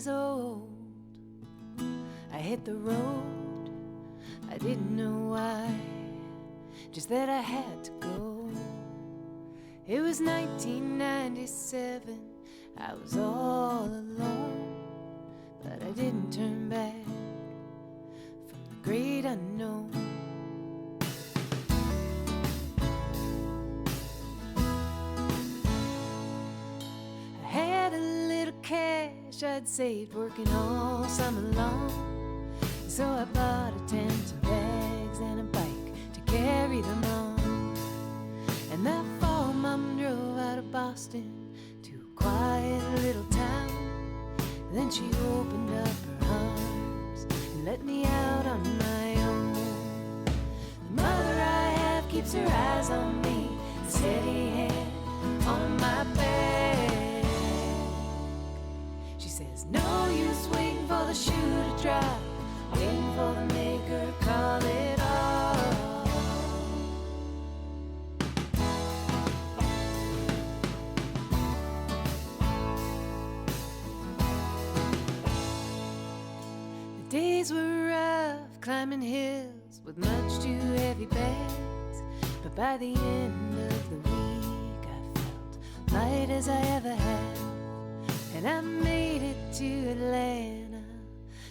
years old. I hit the road, I didn't know why, just that I had to go. It was 1997, I was all alone, but I didn't turn back from the great unknown. I had a little cash I'd saved working all summer long, so I bought a tent and bags and a bike to carry them on. And that fall Mom drove out of Boston to a quiet little town. Then she opened up her arms and let me out on my own. The mother I have keeps her eyes on me, a steady hand on my back. She says, no use waiting for the shoe to drop, waiting for the maker to call it off. The days were rough, climbing hills with much too heavy bags, but by the end of the week I felt light as I ever have, and I made it to Atlanta.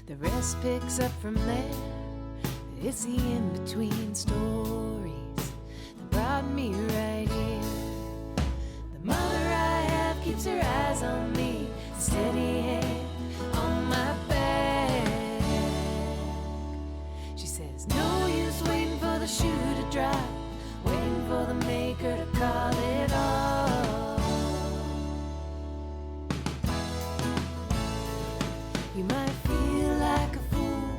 The rest picks up from there. It's the in-between stories that brought me right here. The mother I have keeps her eyes on me, a steady hand on my back. She says, no use waiting for the shoe to drop, waiting for the maker to call it off. You might feel like a fool,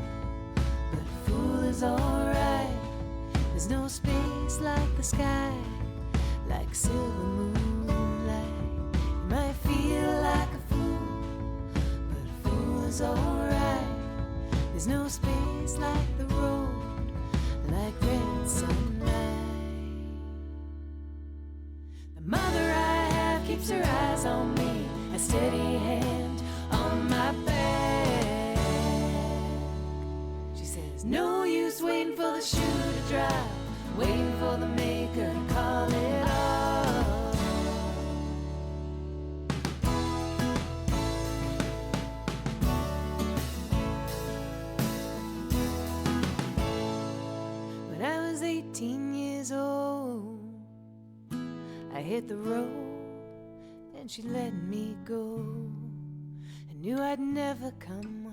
but a fool is alright. There's no space like the sky, like silver moonlight. You might feel like a fool, but a fool is alright. There's no space like the road, like red sunlight. The mother I have keeps her eyes on me, a steady hand on my back. No use waiting for the shoe to drop, waiting for the maker to call it off. When I was 18 years old, I hit the road and she let me go. I knew I'd never come home.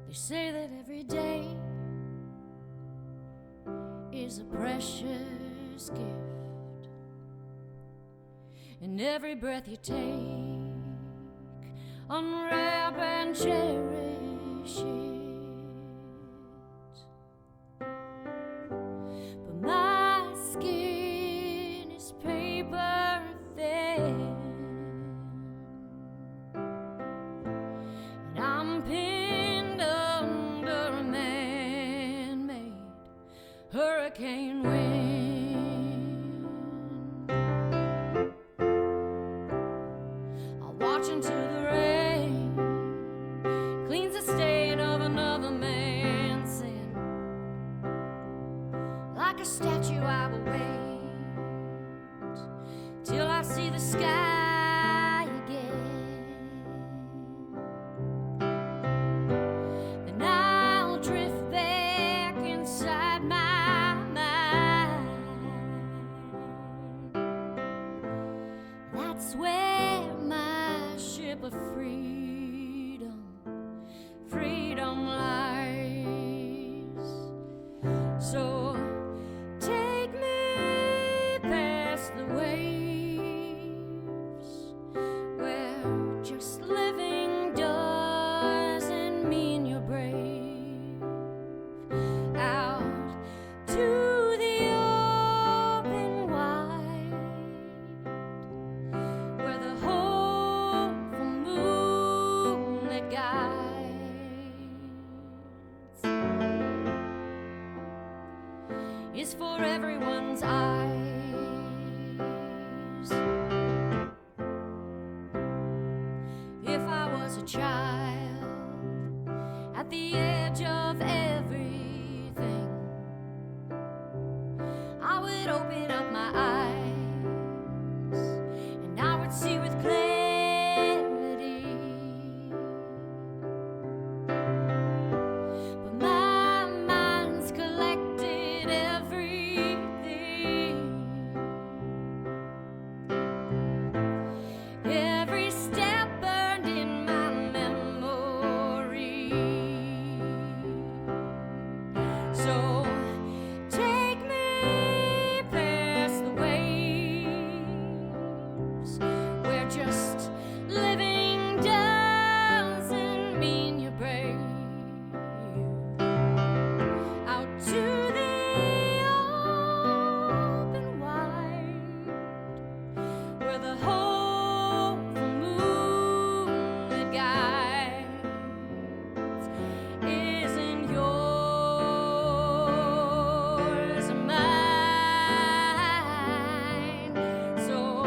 They say that every day is a precious gift, and every breath you take, unwrap and cherish it. But my skin is paper thin, and I'm pinned under a man-made hurricane wind. I'll watch until the rain cleans the stain of another man's sin. Like a statue I will wait till I see the sky again. Then I'll drift back inside my mind. That's where my ship of freedom lies. So take me past the waves, where just living doesn't mean you're brave. Out to the open wide, where the whole the hopeful moon that guides isn't yours or mine. So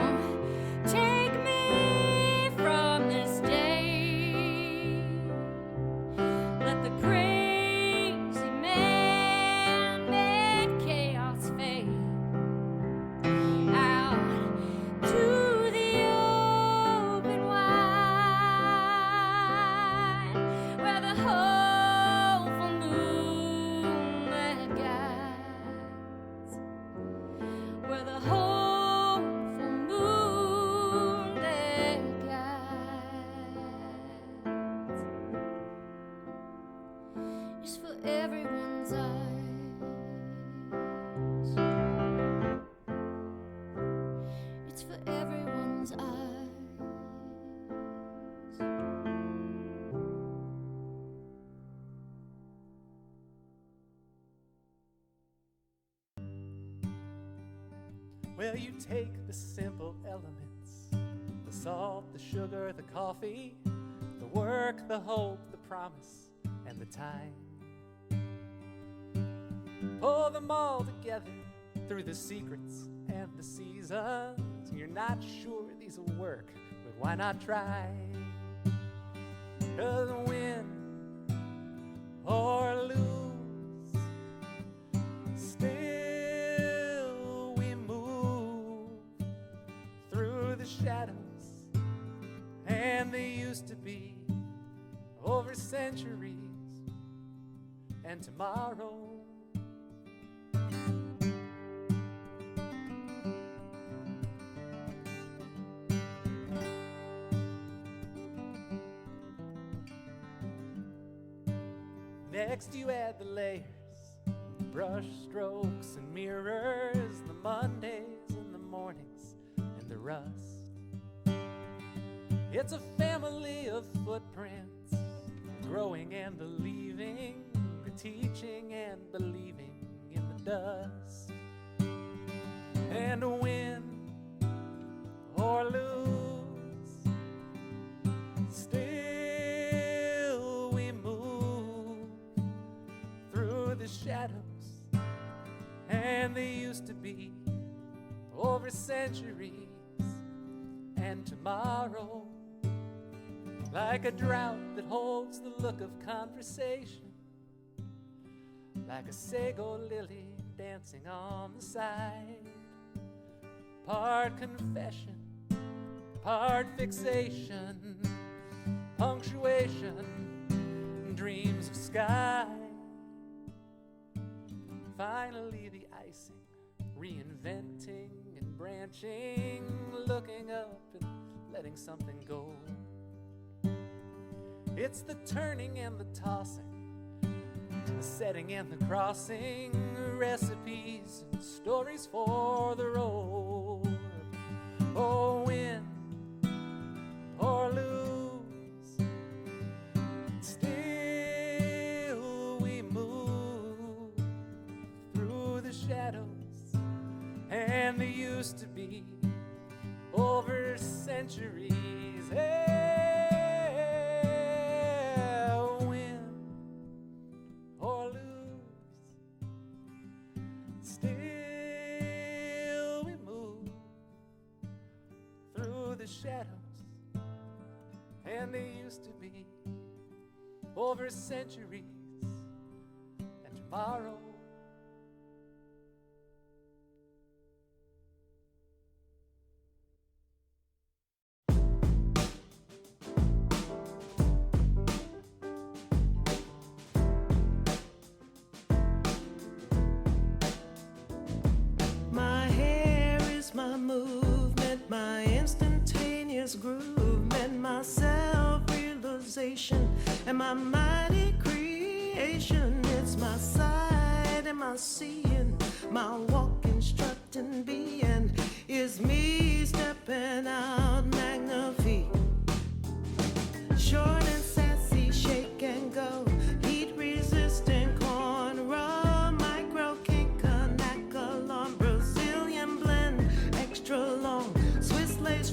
take me from this day. Let the crazy man-made chaos fade out to the open wide, where the hopeful moonlit guides, where the hopeful moonlit guides is for everyone's eyes. It's for everyone's eyes. Well, you take the simple elements, the salt, the sugar, the coffee, the work, the hope, the promise, and the time. Pull them all together through the secrets and the seasons. You're not sure these will work, but why not try? 'Cause win or lose, still we move through the shadows, and they used to be over centuries and tomorrow. Next you add the layers, brush strokes and mirrors, the Mondays and the mornings and the rust. It's a family of footprints, growing and believing, teaching and believing in the dust. And win or lose, still we move through the shadows, and they used to be over centuries and tomorrow. Like a drought that holds the look of conversation, like a sago lily dancing on the side. Part confession, part fixation, punctuation, dreams of sky. Finally the icing, reinventing and branching, looking up and letting something go. It's the turning and the tossing, the setting and the crossing, recipes and stories for the road. Oh, win or lose, still we move through the shadows, and they used to be over centuries. Hey. Shadows, and they used to be over centuries and tomorrow. My hair is my movement, my instantaneous groove, and my self-realization and my mighty creation. It's my sight and my seeing, my walking, strutting, being is me stepping out magnifique. Short and sassy, shake and go, heat resistant, corn raw, micro kink, alarm, Brazilian blend, extra long, Swiss lace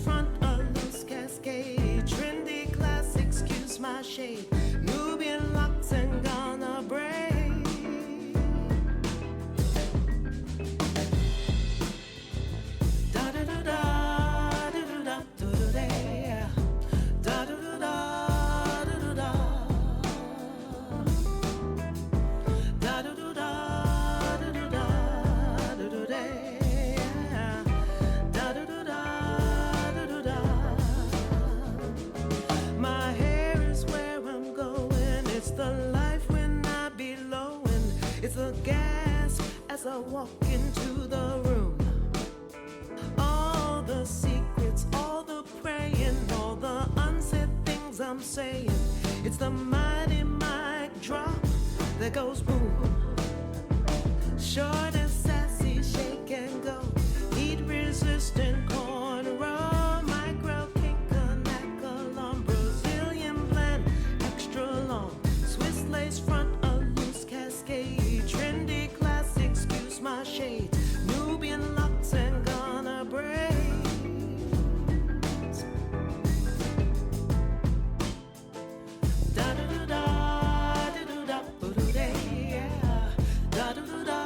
walk into the room. All the secrets, all the praying, all the unsaid things I'm saying. It's the mighty mic drop that goes boom. Short and sassy, shake and go. Heat resistant corduroy, micro kink, canacolum, Brazilian blend, extra long, Swiss lace front, a loose cascade, trendy classic, excuse my shade, Nubian locks and Ghana braids. Da da da da da da da da da, yeah. Da da da da.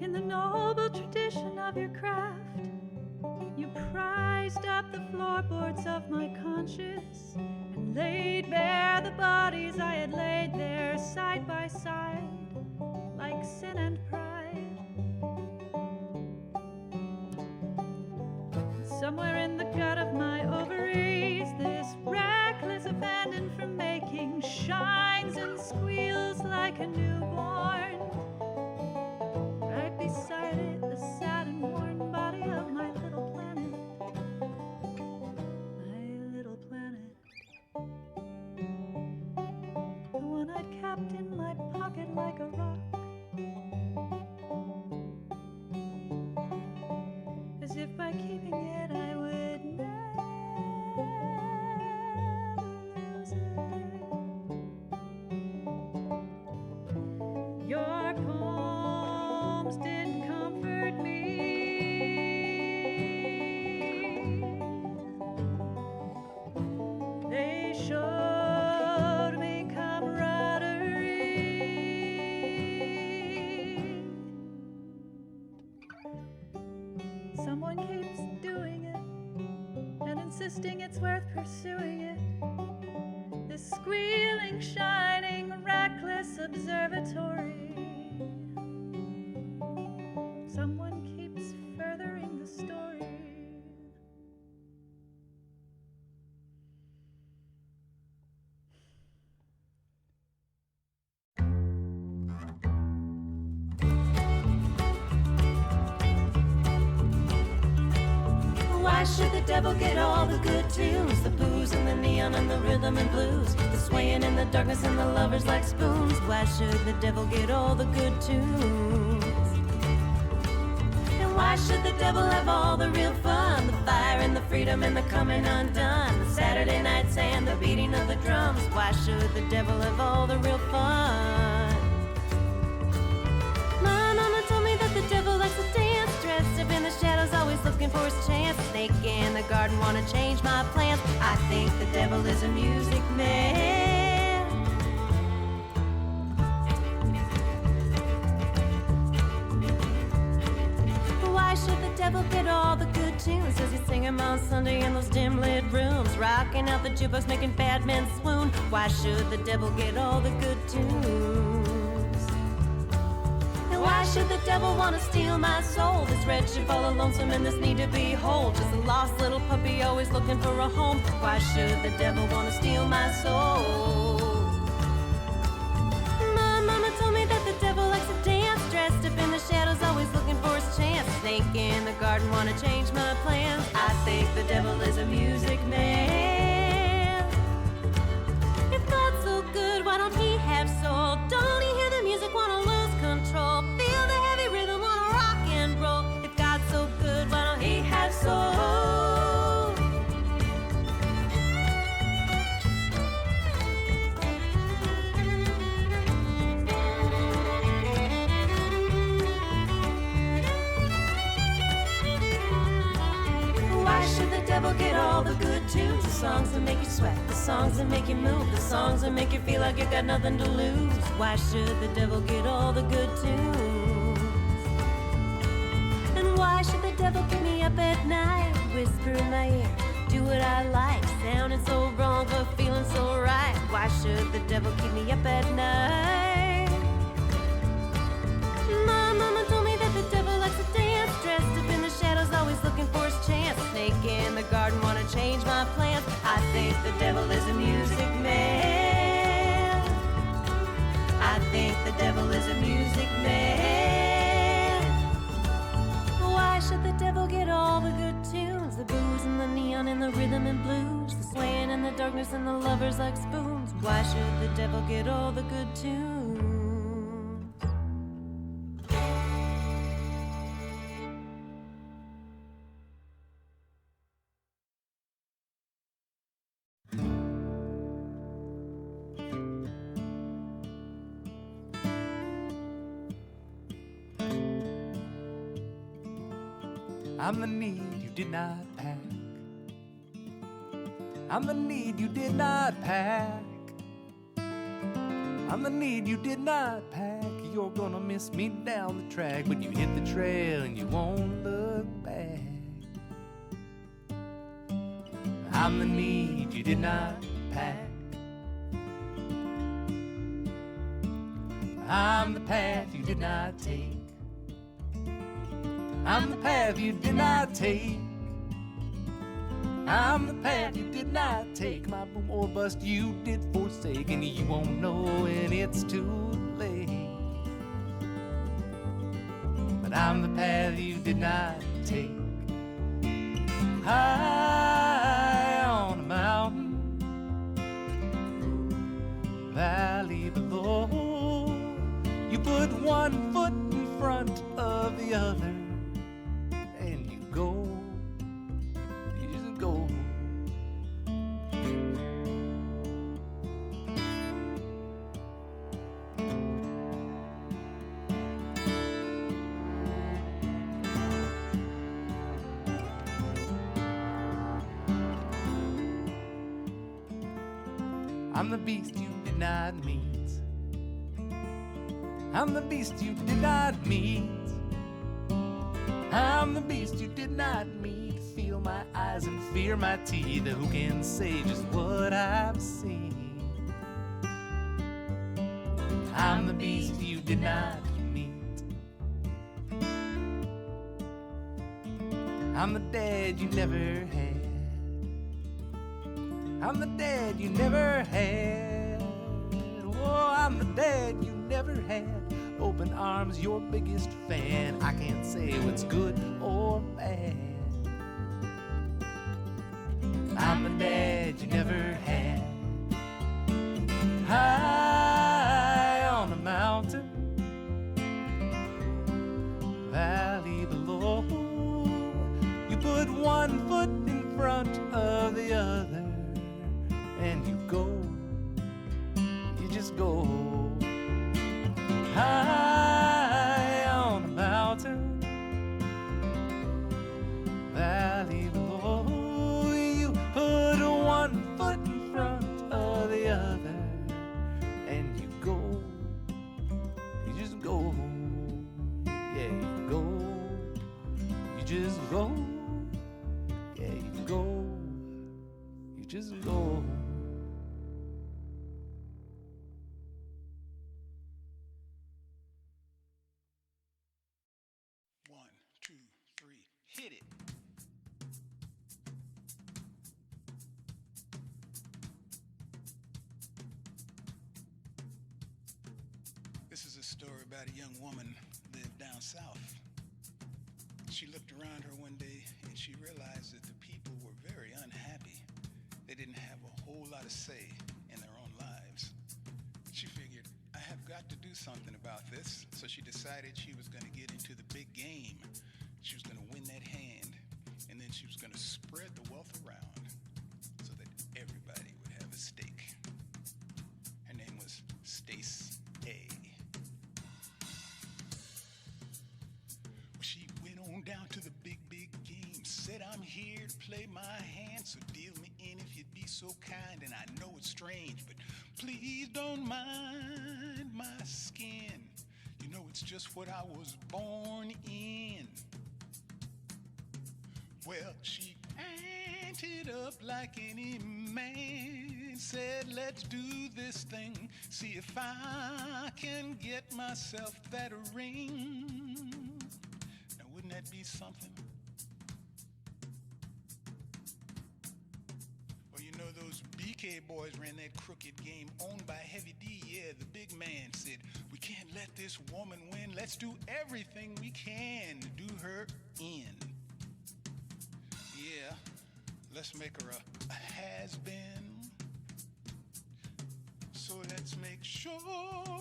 In the noble tradition of your craft, you prized up the floorboards of my conscience and laid bare the bodies I had laid there side by side, like sin and pride. Somewhere in the gut of my ovaries, this reckless abandon from making shines and squeals like a newborn. Right beside it, the sad and worn body of my little planet. My little planet. The one I'd kept in my pocket like a rock. As if by keeping it I would never lose it. Your poems did comfort me. They showed me camaraderie. Someone keeps doing it and insisting it's worth pursuing it. This squealing, shining, reckless observatory. Someone keeps furthering the story. should the devil get all the good tunes? The booze and the neon and the rhythm and blues, the swaying in the darkness and the lovers like spoons. Why should the devil get all the good tunes? And why should the devil have all the real fun? The fire and the freedom and the coming undone, the Saturday nights and the beating of the drums. Why should the devil have all the real fun? My mama told me that the devil likes to dance, dressed up in the shadows, always looking for his chance. Snake in the garden, wanna change my plans. I think the devil is a music man. Why should the devil get all the good tunes? Does he sing them on Sunday in those dim lit rooms, rocking out the jukebox, making bad men swoon? Why should the devil get all the good tunes? Why should the devil want to steal my soul? This wretched, all lonesome, and this need to be whole. Just a lost little puppy, always looking for a home. Why should the devil want to steal my soul? My mama told me that the devil likes to dance, dressed up in the shadows, always looking for his chance. Snake in the garden, want to change my plans. I think the devil is a music man. If God's so good, why don't he have soul? Don't he hear the music, wanna lose control? Feel the heavy rhythm, wanna rock and roll. If God's so good, why don't he have soul? Why should the devil get all the good tunes? The songs that make you sweat, the songs that make you move, the songs that make you feel like you got nothing to lose. Why should the devil get all the good tunes? And why should the devil keep me up at night, whisper in my ear, do what I like, sounding so wrong but feeling so right? Why should the devil keep me up at night? My mama told me that the devil likes to dance, dressed up in the shadows, always looking for his chance. Snake in the garden, wanna change my plans. I think the devil is a music man. I think the devil is a music man. Why should the devil get all the good tunes? The booze and the neon and the rhythm and blues, the swaying in the darkness and the lovers like spoons. Why should the devil get all the good tunes? I'm the need you did not pack. I'm the need you did not pack. I'm the need you did not pack. You're gonna miss me down the track, but you hit the trail and you won't look back. I'm the need you did not pack. I'm the path you did not take. I'm the path you did not take. I'm the path you did not take. My boom or bust you did forsake, and you won't know when it's too late. But I'm the path you did not take. High on a mountain, valley below, you put one foot in front of the other, and you go, you just go. I'm the beast you did not meet. I'm the beast you did not meet. I'm the beast you did not meet. Feel my eyes and fear my teeth. Who can say just what I've seen? I'm the beast you did not meet. I'm the dad you never had. I'm the dad you never had. Oh, I'm the dad you never had. Open arms, your biggest fan. I can't say what's good or bad. I'm the dad you never had. High on a mountain, valley below, you put one foot in front of the other, and you go, you just go. High on a mountain, valley below, you put one foot in front of the other, and you go, you just go. Yeah, you go, you just go. Yeah, you go, you just go. One, two, three, hit it. This is a story about a young woman lived down south. She looked around her one day and she realized that the people were very unhappy. They didn't have a whole lot of say in their own lives. She figured, I have got to do something about this. So she decided she was going to get into the big game. She was going to win that hand, and then she was going to spread the wealth around so that everybody would have a stake. Her name was Stace A. Well, she went on down to the big game, said, I'm here to play my hand, so deal me in if you'd be so kind. And I know it's strange, but please don't mind my skin. You know, it's just what I was born in. Well, she anted up like any man, said, let's do this thing, see if I can get myself that ring. Now, wouldn't that be something? Well, you know, those BK boys ran that crooked game owned by Heavy D. Yeah, the big man said, we can't let this woman win. Let's do everything we can to do her in. Yeah, let's make her a has-been. So let's make sure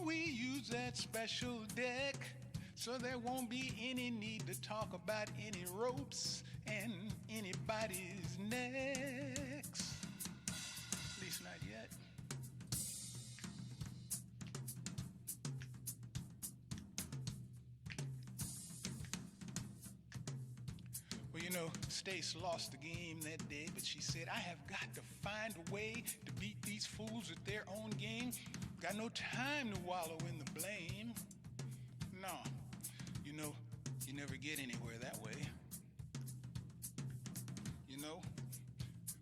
we use that special deck so there won't be any need to talk about any ropes and anybody's necks. At least not yet. Well, you know, Stace lost the game that day, but she said, I have got to find a way to beat these fools at their own game. Got no time to wallow in the blame. No, you know, you never get anywhere that way. You know?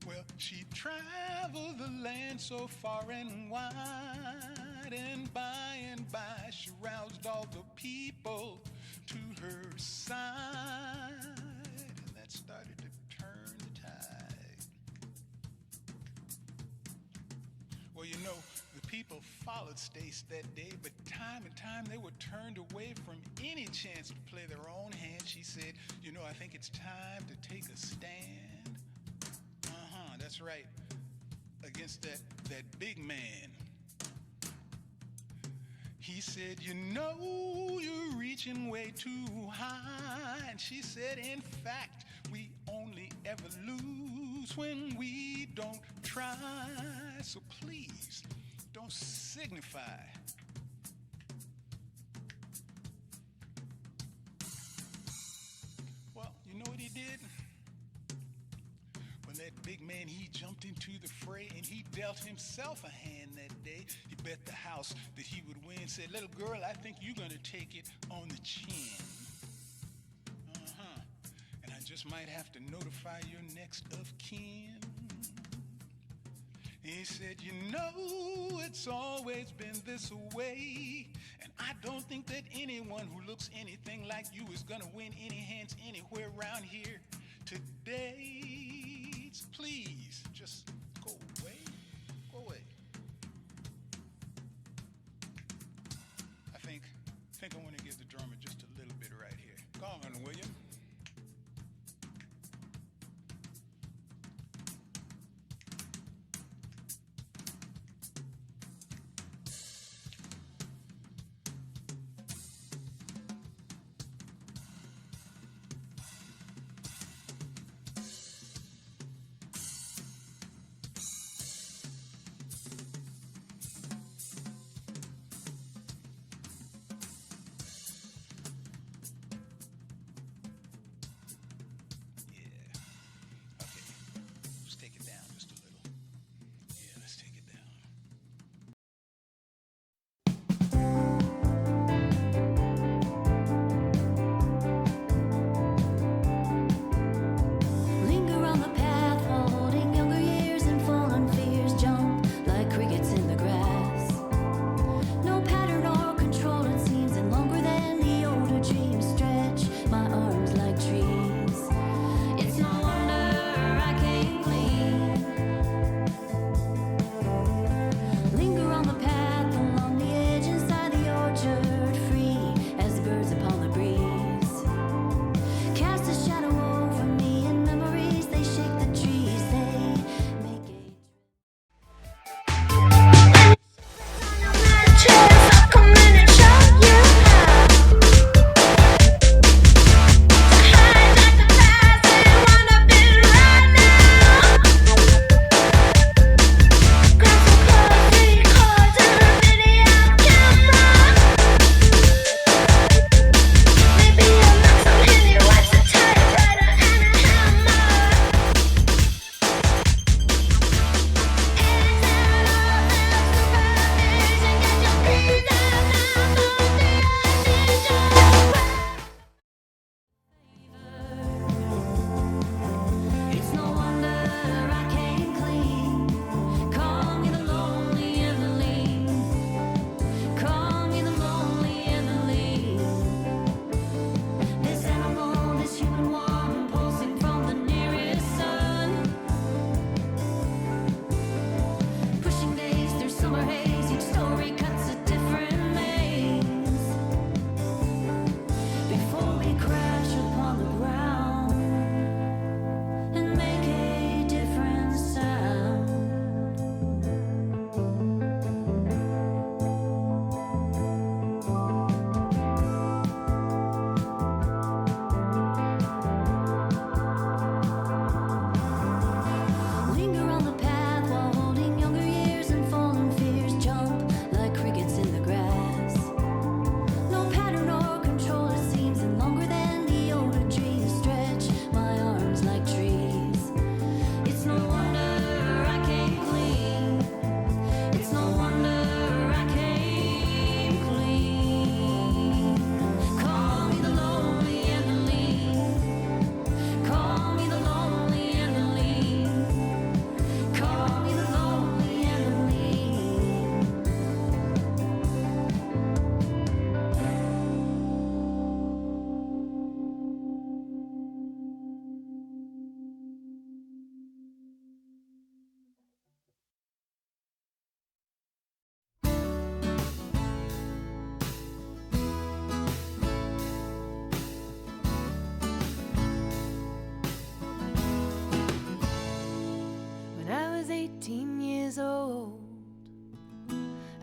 Well, she traveled the land so far and wide, and by she roused all the people to her side. Started to turn the tide. Well, you know, the people followed Stace that day, but time and time they were turned away from any chance to play their own hand. She said, you know, I think it's time to take a stand. That's right. Against that big man. He said, you know, you're reaching way too high. And she said, in fact, we only ever lose when we don't try. So please, don't signify. Well, you know what he did? When that big man, he jumped into the fray and he dealt himself a hand that day. He bet the house that he would win. Said, little girl, I think you're going to take it on the chin. And I just might have to notify your next of kin. He said, you know, it's always been this way. And I don't think that anyone who looks anything like you is going to win any hands anywhere around here today. So please, just go away. Go away. I think I want to give the drummer just a little bit right here. Go on, William.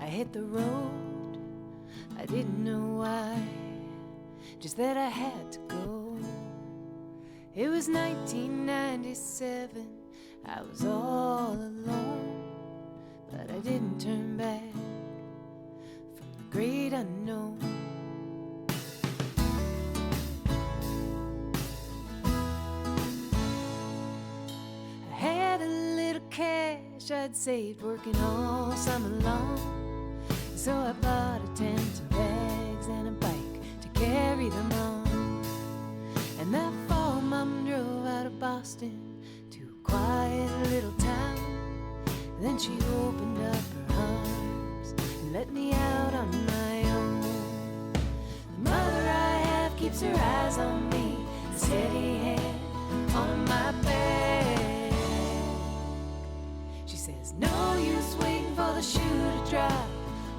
I hit the road, I didn't know why, just that I had to go. It was 1997, I was all alone, but I didn't turn back from the great unknown. I had a little cash I'd saved working all summer long, so I bought a tent and bags and a bike to carry them on. And that fall, Mom drove out of Boston to a quiet little town. Then she opened up her arms and let me out on my own. The mother I have keeps her eyes on me, a steady hand on my back. She says, no use waiting for the shoe to drop,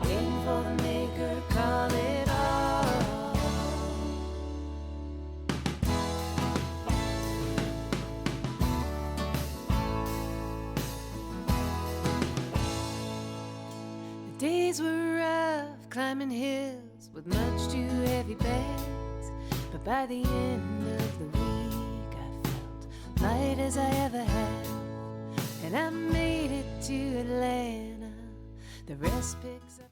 waiting for the maker to call it off. The days were rough, climbing hills with much too heavy bags, but by the end of the week I felt light as I ever have, and I made it to Atlanta. The rest picks up.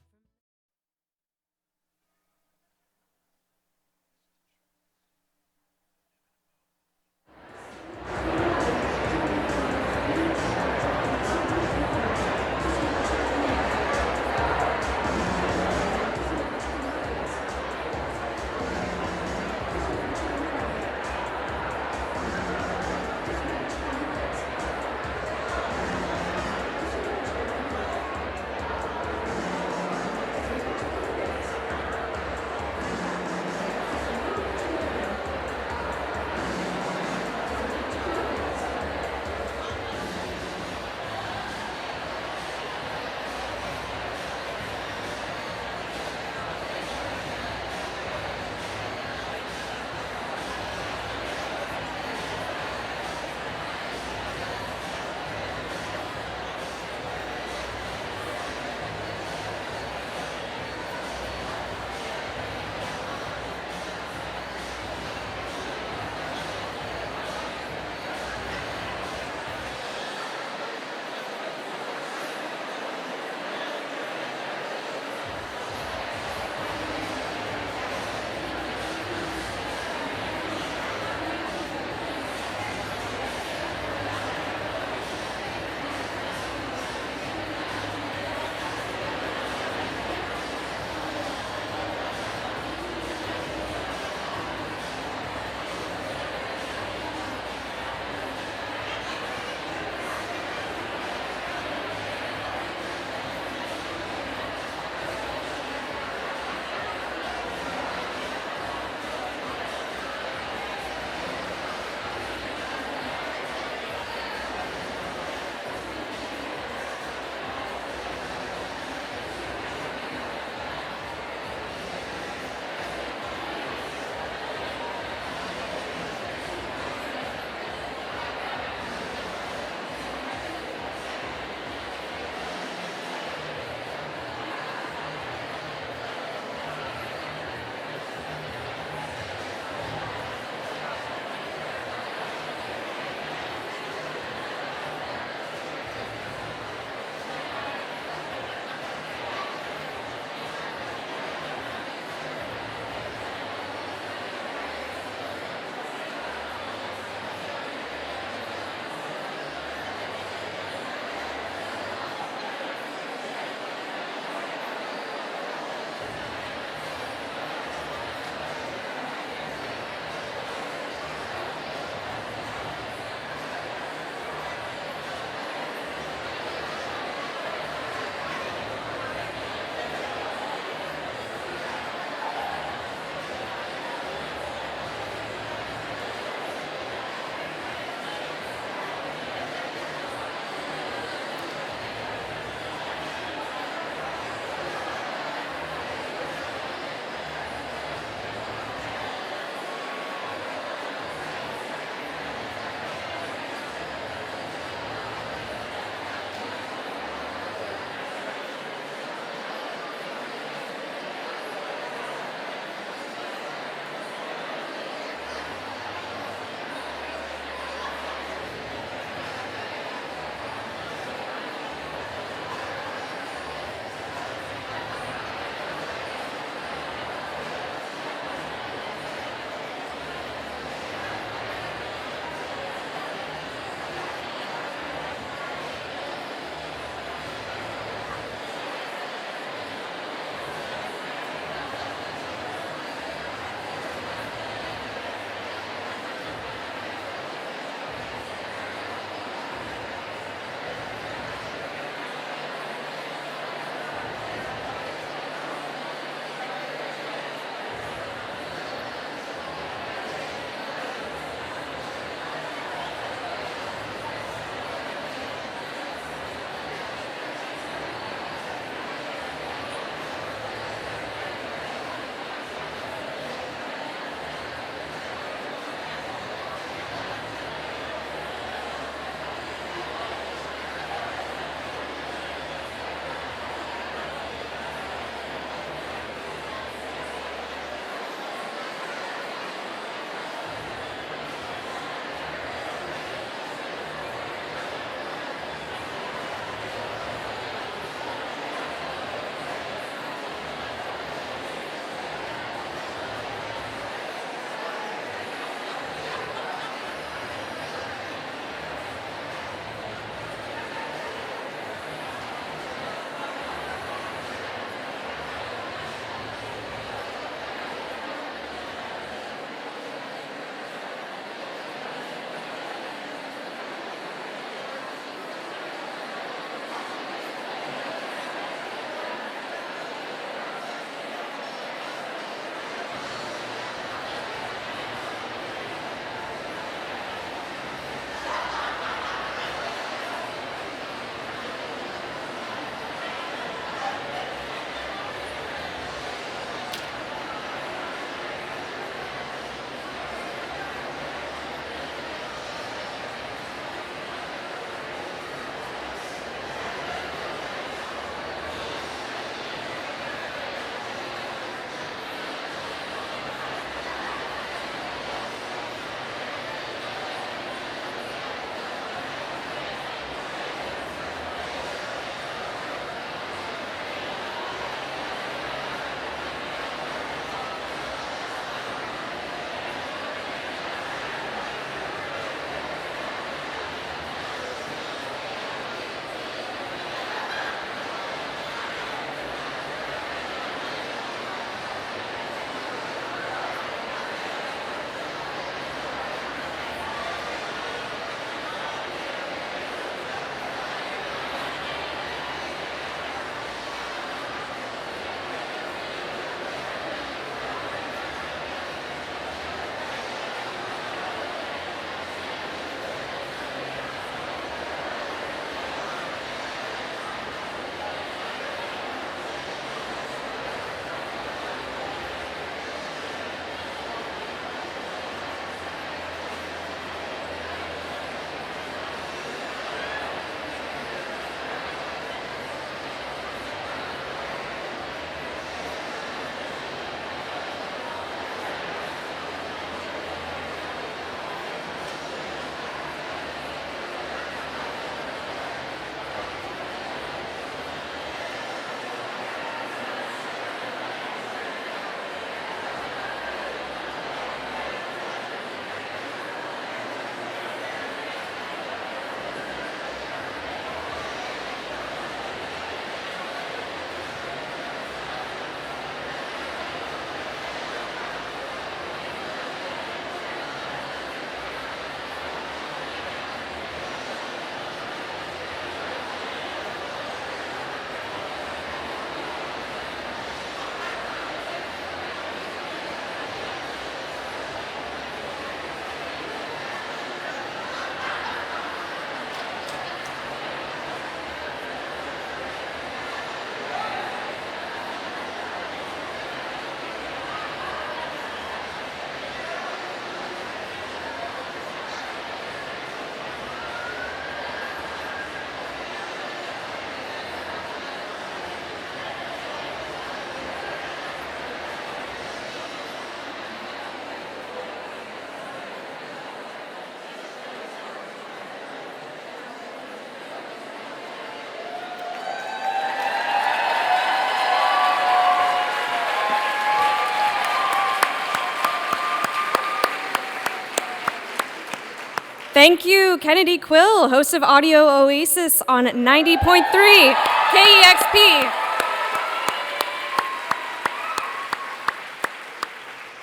Thank you, Kennedy Quill, host of Audio Oasis on 90.3 KEXP.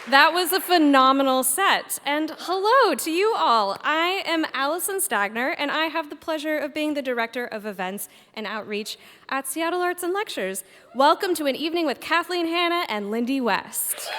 That was a phenomenal set, and hello to you all. I am Allison Stagner, and I have the pleasure of being the Director of Events and Outreach at Seattle Arts and Lectures. Welcome to an evening with Kathleen, Hanna, and Lindy West.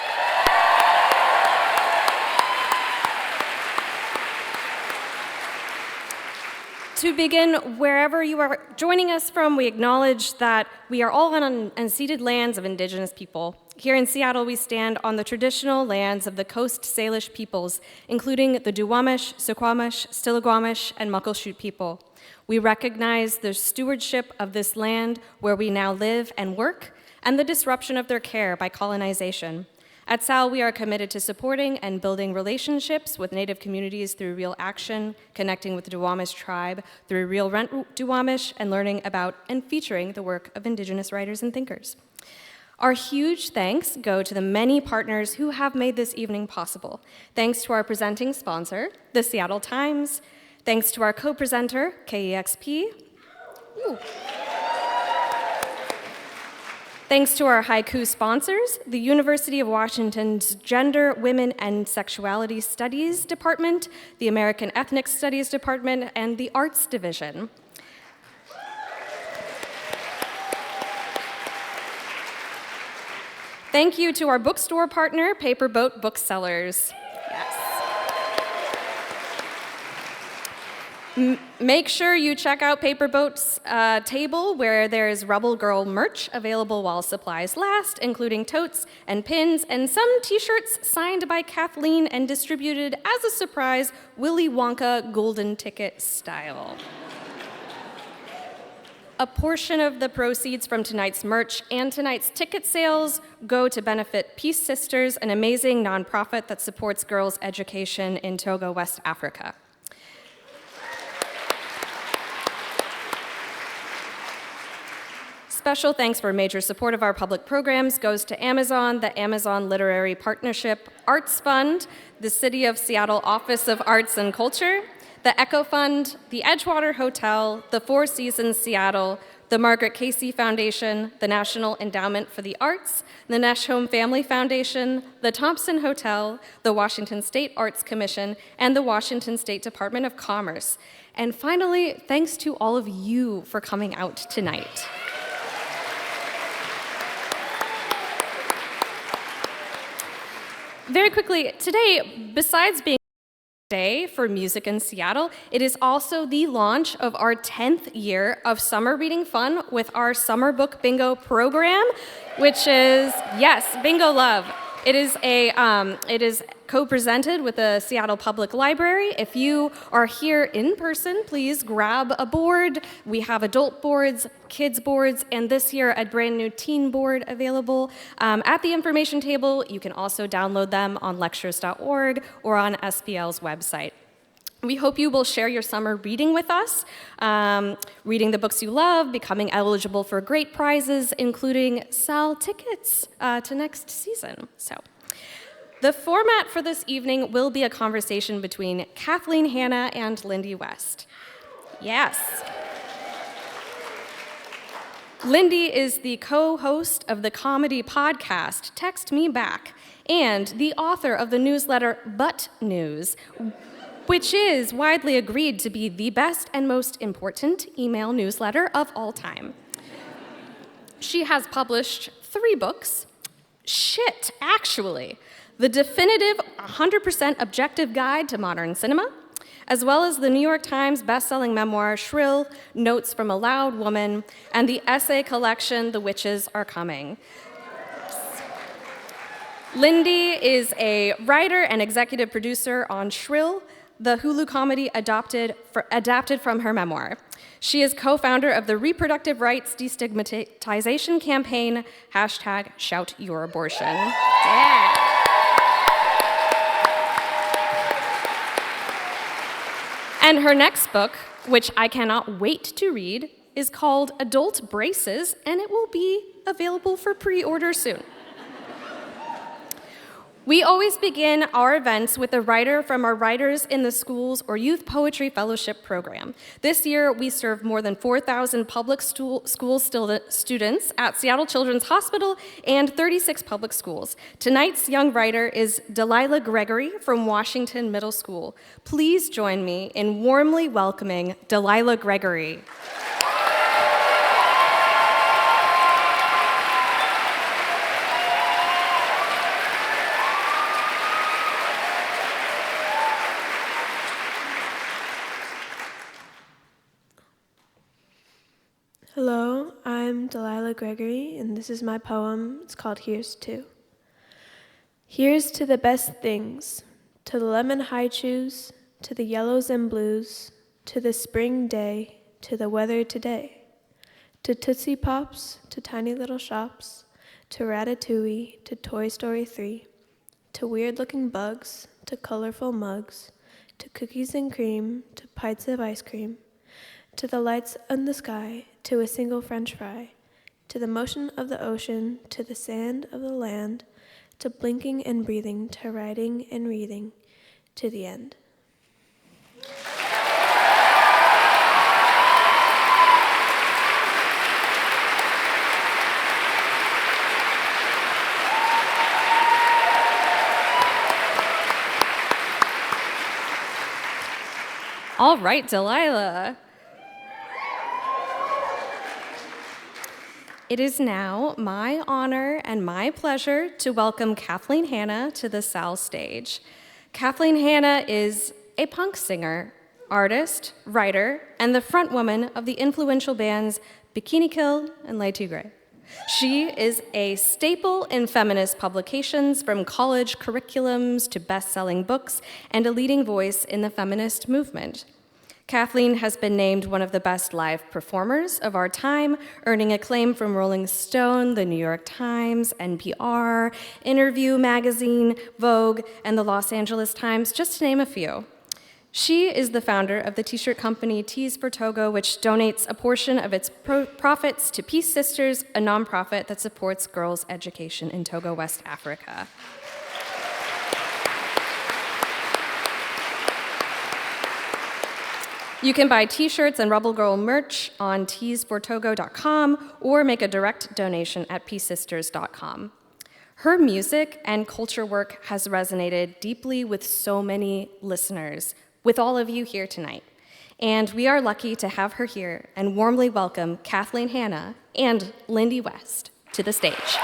To begin, wherever you are joining us from, we acknowledge that we are all on unceded lands of Indigenous people. Here in Seattle, we stand on the traditional lands of the Coast Salish peoples, including the Duwamish, Suquamish, Stillaguamish, and Muckleshoot people. We recognize the stewardship of this land where we now live and work, and the disruption of their care by colonization. At SAL, we are committed to supporting and building relationships with Native communities through real action, connecting with the Duwamish tribe through Real Rent Duwamish, and learning about and featuring the work of Indigenous writers and thinkers. Our huge thanks go to the many partners who have made this evening possible. Thanks to our presenting sponsor, the Seattle Times. Thanks to our co-presenter, KEXP. Ooh. Thanks to our haiku sponsors, the University of Washington's Gender, Women, and Sexuality Studies Department, the American Ethnic Studies Department, and the Arts Division. Thank you to our bookstore partner, Paper Boat Booksellers. Yes. Make sure you check out Paper Boat's table where there's Rebel Girl merch available while supplies last, including totes and pins and some t-shirts signed by Kathleen and distributed as a surprise Willy Wonka golden ticket style. A portion of the proceeds from tonight's merch and tonight's ticket sales go to benefit Peace Sisters, an amazing nonprofit that supports girls' education in Togo, West Africa. Special thanks for major support of our public programs goes to Amazon, the Amazon Literary Partnership, Arts Fund, the City of Seattle Office of Arts and Culture, the Echo Fund, the Edgewater Hotel, the Four Seasons Seattle, the Margaret Casey Foundation, the National Endowment for the Arts, the Neshome Family Foundation, the Thompson Hotel, the Washington State Arts Commission, and the Washington State Department of Commerce. And finally, thanks to all of you for coming out tonight. Very quickly, today, besides being Day for Music in Seattle, it is also the launch of our 10th year of Summer Reading Fun with our Summer Book Bingo program, which is, yes, Bingo Love. It is co-presented with the Seattle Public Library. If you are here in person, please grab a board. We have adult boards, kids boards, and this year a brand new teen board available at the information table. You can also download them on lectures.org or on SPL's website. We hope you will share your summer reading with us, reading the books you love, becoming eligible for great prizes, including SAL tickets to next season. So, the format for this evening will be a conversation between Kathleen, Hanna, and Lindy West. Yes. Lindy is the co-host of the comedy podcast Text Me Back and the author of the newsletter But News, which is widely agreed to be the best and most important email newsletter of all time. She has published 3 books. Shit, actually. The definitive 100% objective guide to modern cinema, as well as the New York Times best-selling memoir Shrill, Notes from a Loud Woman, and the essay collection The Witches Are Coming. Lindy is a writer and executive producer on Shrill, the Hulu comedy adapted from her memoir. She is co-founder of the Reproductive Rights Destigmatization Campaign, #ShoutYourAbortion. Yeah. And her next book, which I cannot wait to read, is called Adult Braces, and it will be available for pre-order soon. We always begin our events with a writer from our Writers in the Schools or Youth Poetry Fellowship program. This year, we served more than 4,000 public school students at Seattle Children's Hospital and 36 public schools. Tonight's young writer is Delilah Gregory from Washington Middle School. Please join me in warmly welcoming Delilah Gregory. Hello, I'm Delilah Gregory, and this is my poem. It's called Here's To. Here's to the best things, to the lemon high chews, to the yellows and blues, to the spring day, to the weather today, to Tootsie Pops, to tiny little shops, to Ratatouille, to Toy Story 3, to weird-looking bugs, to colorful mugs, to cookies and cream, to pints of ice cream, to the lights in the sky, to a single French fry, to the motion of the ocean, to the sand of the land, to blinking and breathing, to writing and reading, to the end. All right, Delilah. It is now my honor and my pleasure to welcome Kathleen Hanna to the SAL stage. Kathleen Hanna is a punk singer, artist, writer, and the frontwoman of the influential bands Bikini Kill and Les Tigres. She is a staple in feminist publications, from college curriculums to best-selling books, and a leading voice in the feminist movement. Kathleen has been named one of the best live performers of our time, earning acclaim from Rolling Stone, The New York Times, NPR, Interview Magazine, Vogue, and the Los Angeles Times, just to name a few. She is the founder of the t-shirt company Tees for Togo, which donates a portion of its profits to Peace Sisters, a nonprofit that supports girls' education in Togo, West Africa. You can buy t-shirts and Rebel Girl merch on teesfortogo.com or make a direct donation at peacesisters.com. Her music and culture work has resonated deeply with so many listeners, with all of you here tonight. And we are lucky to have her here and warmly welcome Kathleen Hanna and Lindy West to the stage.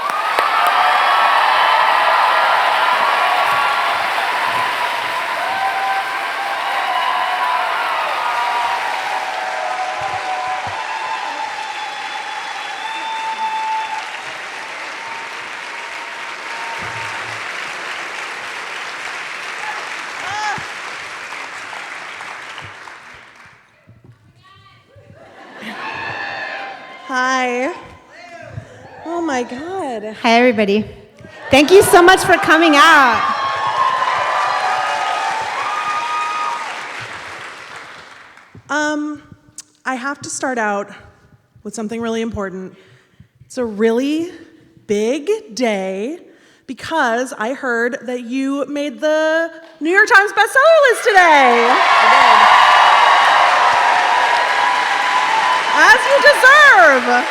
Hi. Oh my God. Hi, everybody. Thank you so much for coming out. I have to start out with something really important. It's a really big day because I heard that you made the New York Times bestseller list today. As you deserve.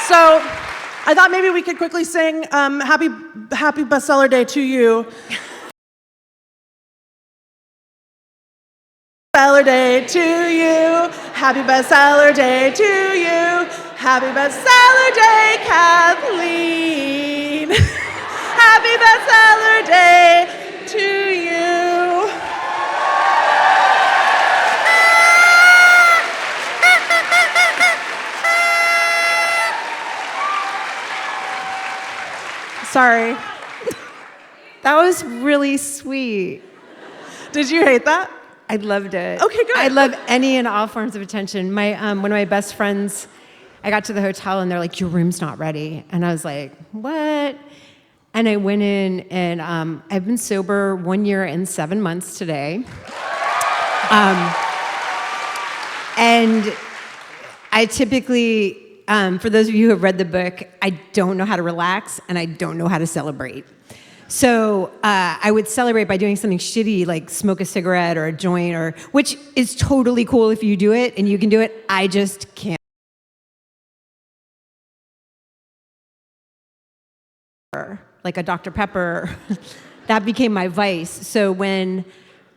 So I thought maybe we could quickly sing happy bestseller day to you. Bestseller day to you. Happy bestseller day to you. Happy bestseller day, Kathleen. Happy bestseller day to you. Sorry. That was really sweet. Did you hate that? I loved it. Okay, good. I love any and all forms of attention. My one of my best friends, I got to the hotel and they're like, "Your room's not ready," and I was like, "What?" And I went in, and I've been sober 1 year and 7 months today. And I typically for those of you who have read the book, I don't know how to relax and I don't know how to celebrate. So I would celebrate by doing something shitty like smoke a cigarette or a joint, which is totally cool if you do it and you can do it. I just can't. Like a Dr. Pepper, that became my vice. So when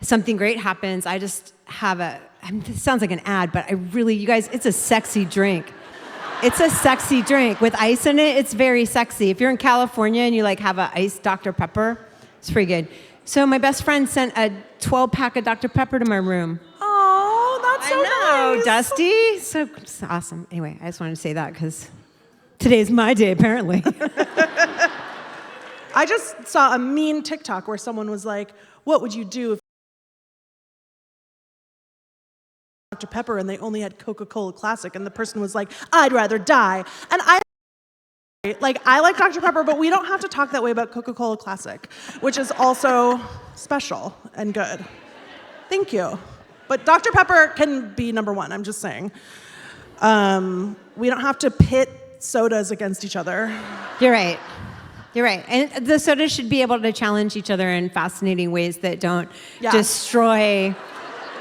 something great happens, I just have it sounds like an ad, but you guys, it's a sexy drink. It's a sexy drink. With ice in it, it's very sexy. If you're in California and you like have an iced Dr. Pepper, it's pretty good. So my best friend sent a 12-pack of Dr. Pepper to my room. Oh, that's so nice. Dusty. So it's awesome. Anyway, I just wanted to say that because today's my day, apparently. I just saw a mean TikTok where someone was like, what would you do if Dr. Pepper and they only had Coca-Cola Classic? And the person was like, I'd rather die. And I like Dr. Pepper, but we don't have to talk that way about Coca-Cola Classic, which is also special and good. Thank you. But Dr. Pepper can be number one, I'm just saying. We don't have to pit sodas against each other. You're right. You're right. And the sodas should be able to challenge each other in fascinating ways that don't destroy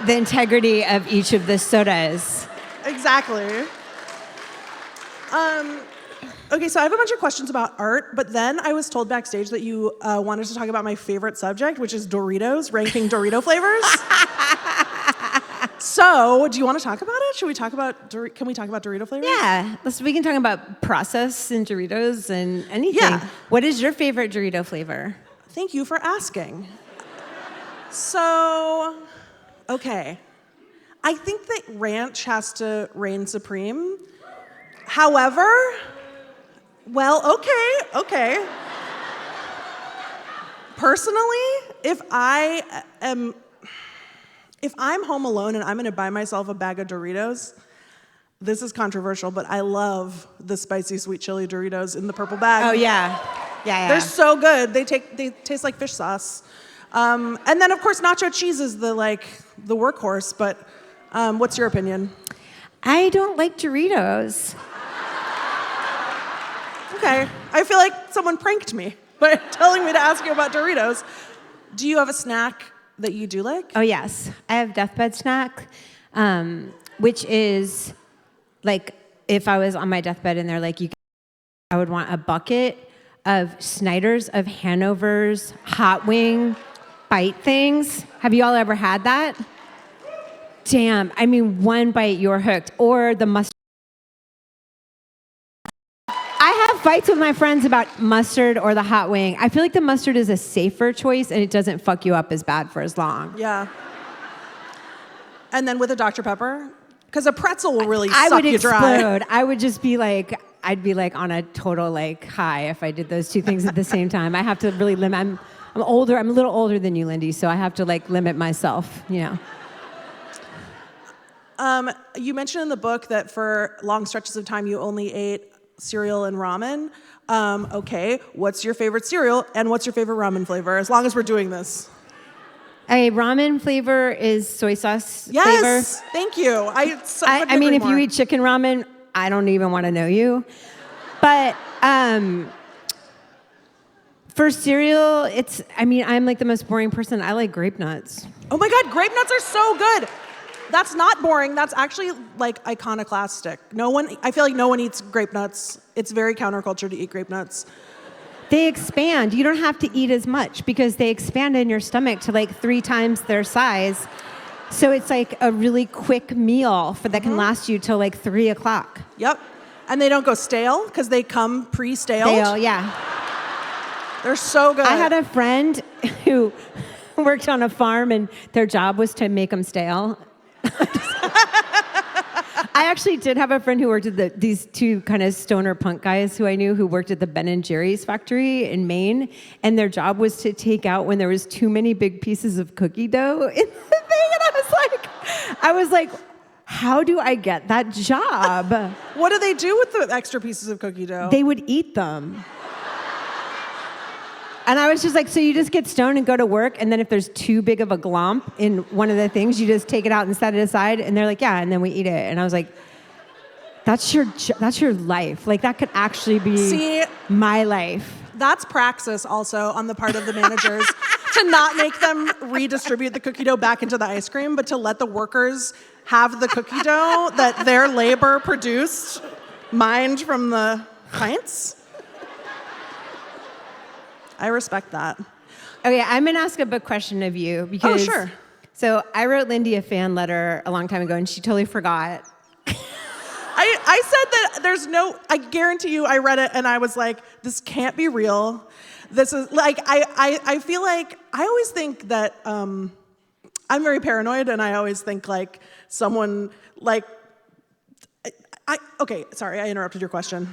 the integrity of each of the sodas. Exactly. Okay, so I have a bunch of questions about art, but then I was told backstage that you wanted to talk about my favorite subject, which is Doritos, ranking Dorito flavors. So, do you want to talk about it? Should we talk about, can we talk about Dorito flavors? Yeah, we can talk about process and Doritos and anything. Yeah. What is your favorite Dorito flavor? Thank you for asking. So, okay. I think that ranch has to reign supreme. However, well, okay. Personally, if I'm home alone and I'm gonna buy myself a bag of Doritos, this is controversial, but I love the spicy sweet chili Doritos in the purple bag. Oh yeah. They're so good. They taste like fish sauce. And then of course nacho cheese is the workhorse, but what's your opinion? I don't like Doritos. Okay. I feel like someone pranked me by telling me to ask you about Doritos. Do you have a snack that you do like? Oh, yes. I have deathbed snack, which is like if I was on my deathbed and they're like, I would want a bucket of Snyder's of Hanover's hot wing bite things. Have you all ever had that? Damn. I mean, one bite, you're hooked. Or the mustard. I have fights with my friends about mustard or the hot wing. I feel like the mustard is a safer choice and it doesn't fuck you up as bad for as long. Yeah. And then with a Dr. Pepper? Because a pretzel will really suck you dry. I would explode. I would just be like, I'd be like on a total high if I did those two things at the same time. I have to really limit. I'm older. I'm a little older than you, Lindy, so I have to limit myself, you know. You mentioned in the book that for long stretches of time you only ate cereal and ramen. Okay, what's your favorite cereal and what's your favorite ramen flavor, as long as we're doing this? A ramen flavor is soy sauce flavor. Yes, thank you. I mean, if you eat chicken ramen, I don't even want to know you. But for cereal, I'm like the most boring person. I like grape nuts. Oh my God, grape nuts are so good. That's not boring. That's actually iconoclastic. I feel like no one eats grape nuts. It's very counterculture to eat grape nuts. They expand. You don't have to eat as much because they expand in your stomach to 3 times their size. So it's like a really quick meal that can last you till 3 o'clock. Yep. And they don't go stale because they come pre-staled. Stale, yeah. They're so good. I had a friend who worked on a farm and their job was to make them stale. I actually did have a friend who worked at these two kind of stoner punk guys who I knew who worked at the Ben & Jerry's factory in Maine, and their job was to take out when there was too many big pieces of cookie dough in the thing, and I was like, how do I get that job? What do they do with the extra pieces of cookie dough? They would eat them. And I was just like, so you just get stoned and go to work, and then if there's too big of a glomp in one of the things, you just take it out and set it aside? And they're like, yeah, and then we eat it. And I was like, That's your life. Like that could actually be my life. That's praxis also on the part of the managers to not make them redistribute the cookie dough back into the ice cream, but to let the workers have the cookie dough that their labor produced, mined from the pints. I respect that. Okay, I'm gonna ask a book question of you because. Oh, sure. So I wrote Lindy a fan letter a long time ago, and she totally forgot. I said that I guarantee you I read it and I was like, this can't be real. This is like, I feel like, I always think that, I'm very paranoid and I always think like someone like, okay, sorry, I interrupted your question.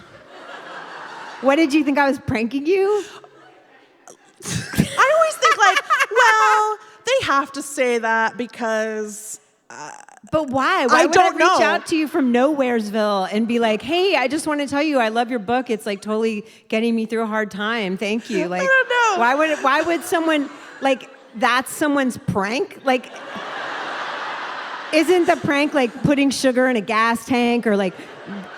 What did you think, I was pranking you? I always think like, well, they have to say that because... But why? Why would I reach out to you from Nowheresville and be like, hey, I just want to tell you I love your book. It's like totally getting me through a hard time. Thank you. Like, I don't know. Why would someone, like, that's someone's prank? Like, isn't the prank like putting sugar in a gas tank or like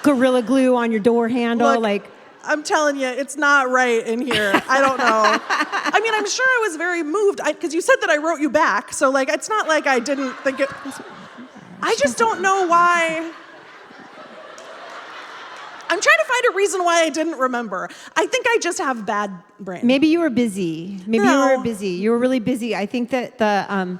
Gorilla Glue on your door handle? Look, I'm telling you, it's not right in here. I don't know. I mean, I'm sure I was very moved because you said that I wrote you back. So, like, it's not like I didn't think it. I just don't know why. I'm trying to find a reason why I didn't remember. I think I just have bad brain. Maybe you were busy. You were busy. You were really busy. I think that I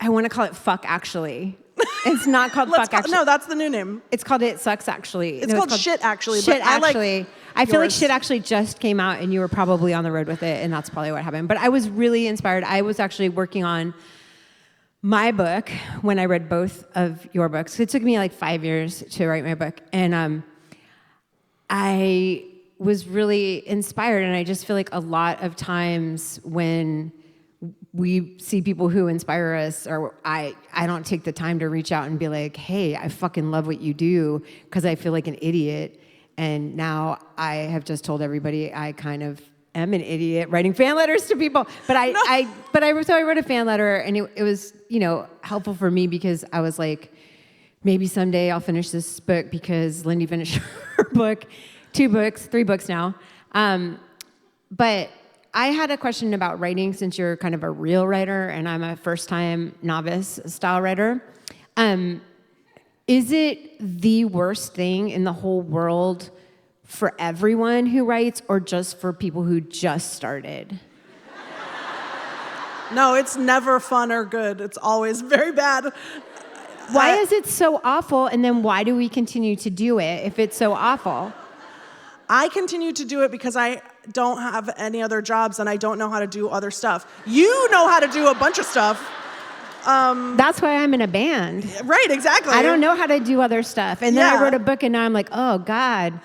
want to call it Fuck Actually. It's not called Fuck Actually. No, that's the new name. It's called It Sucks Actually. It's called Shit Actually. Shit Actually. I feel like yours. Shit Actually just came out and you were probably on the road with it, and that's probably what happened. But I was really inspired. I was actually working on my book when I read both of your books. It took me like 5 years to write my book. And I was really inspired. And I just feel like a lot of times when we see people who inspire us, or I don't take the time to reach out and be like, hey, I fucking love what you do, because I feel like an idiot. And now I have just told everybody I kind of am an idiot writing fan letters to people. But I wrote a fan letter, and it was, helpful for me because I was like, maybe someday I'll finish this book because Lindy finished her book, 2 books, 3 books now. But I had a question about writing, since you're kind of a real writer and I'm a first-time novice style writer. Is it the worst thing in the whole world for everyone who writes, or just for people who just started? No, it's never fun or good. It's always very bad. Why is it so awful, and then why do we continue to do it if it's so awful? I continue to do it because I don't have any other jobs and I don't know how to do other stuff. You know how to do a bunch of stuff. That's why I'm in a band. Right, exactly. I don't know how to do other stuff. And then I wrote a book, and now I'm like, oh, God.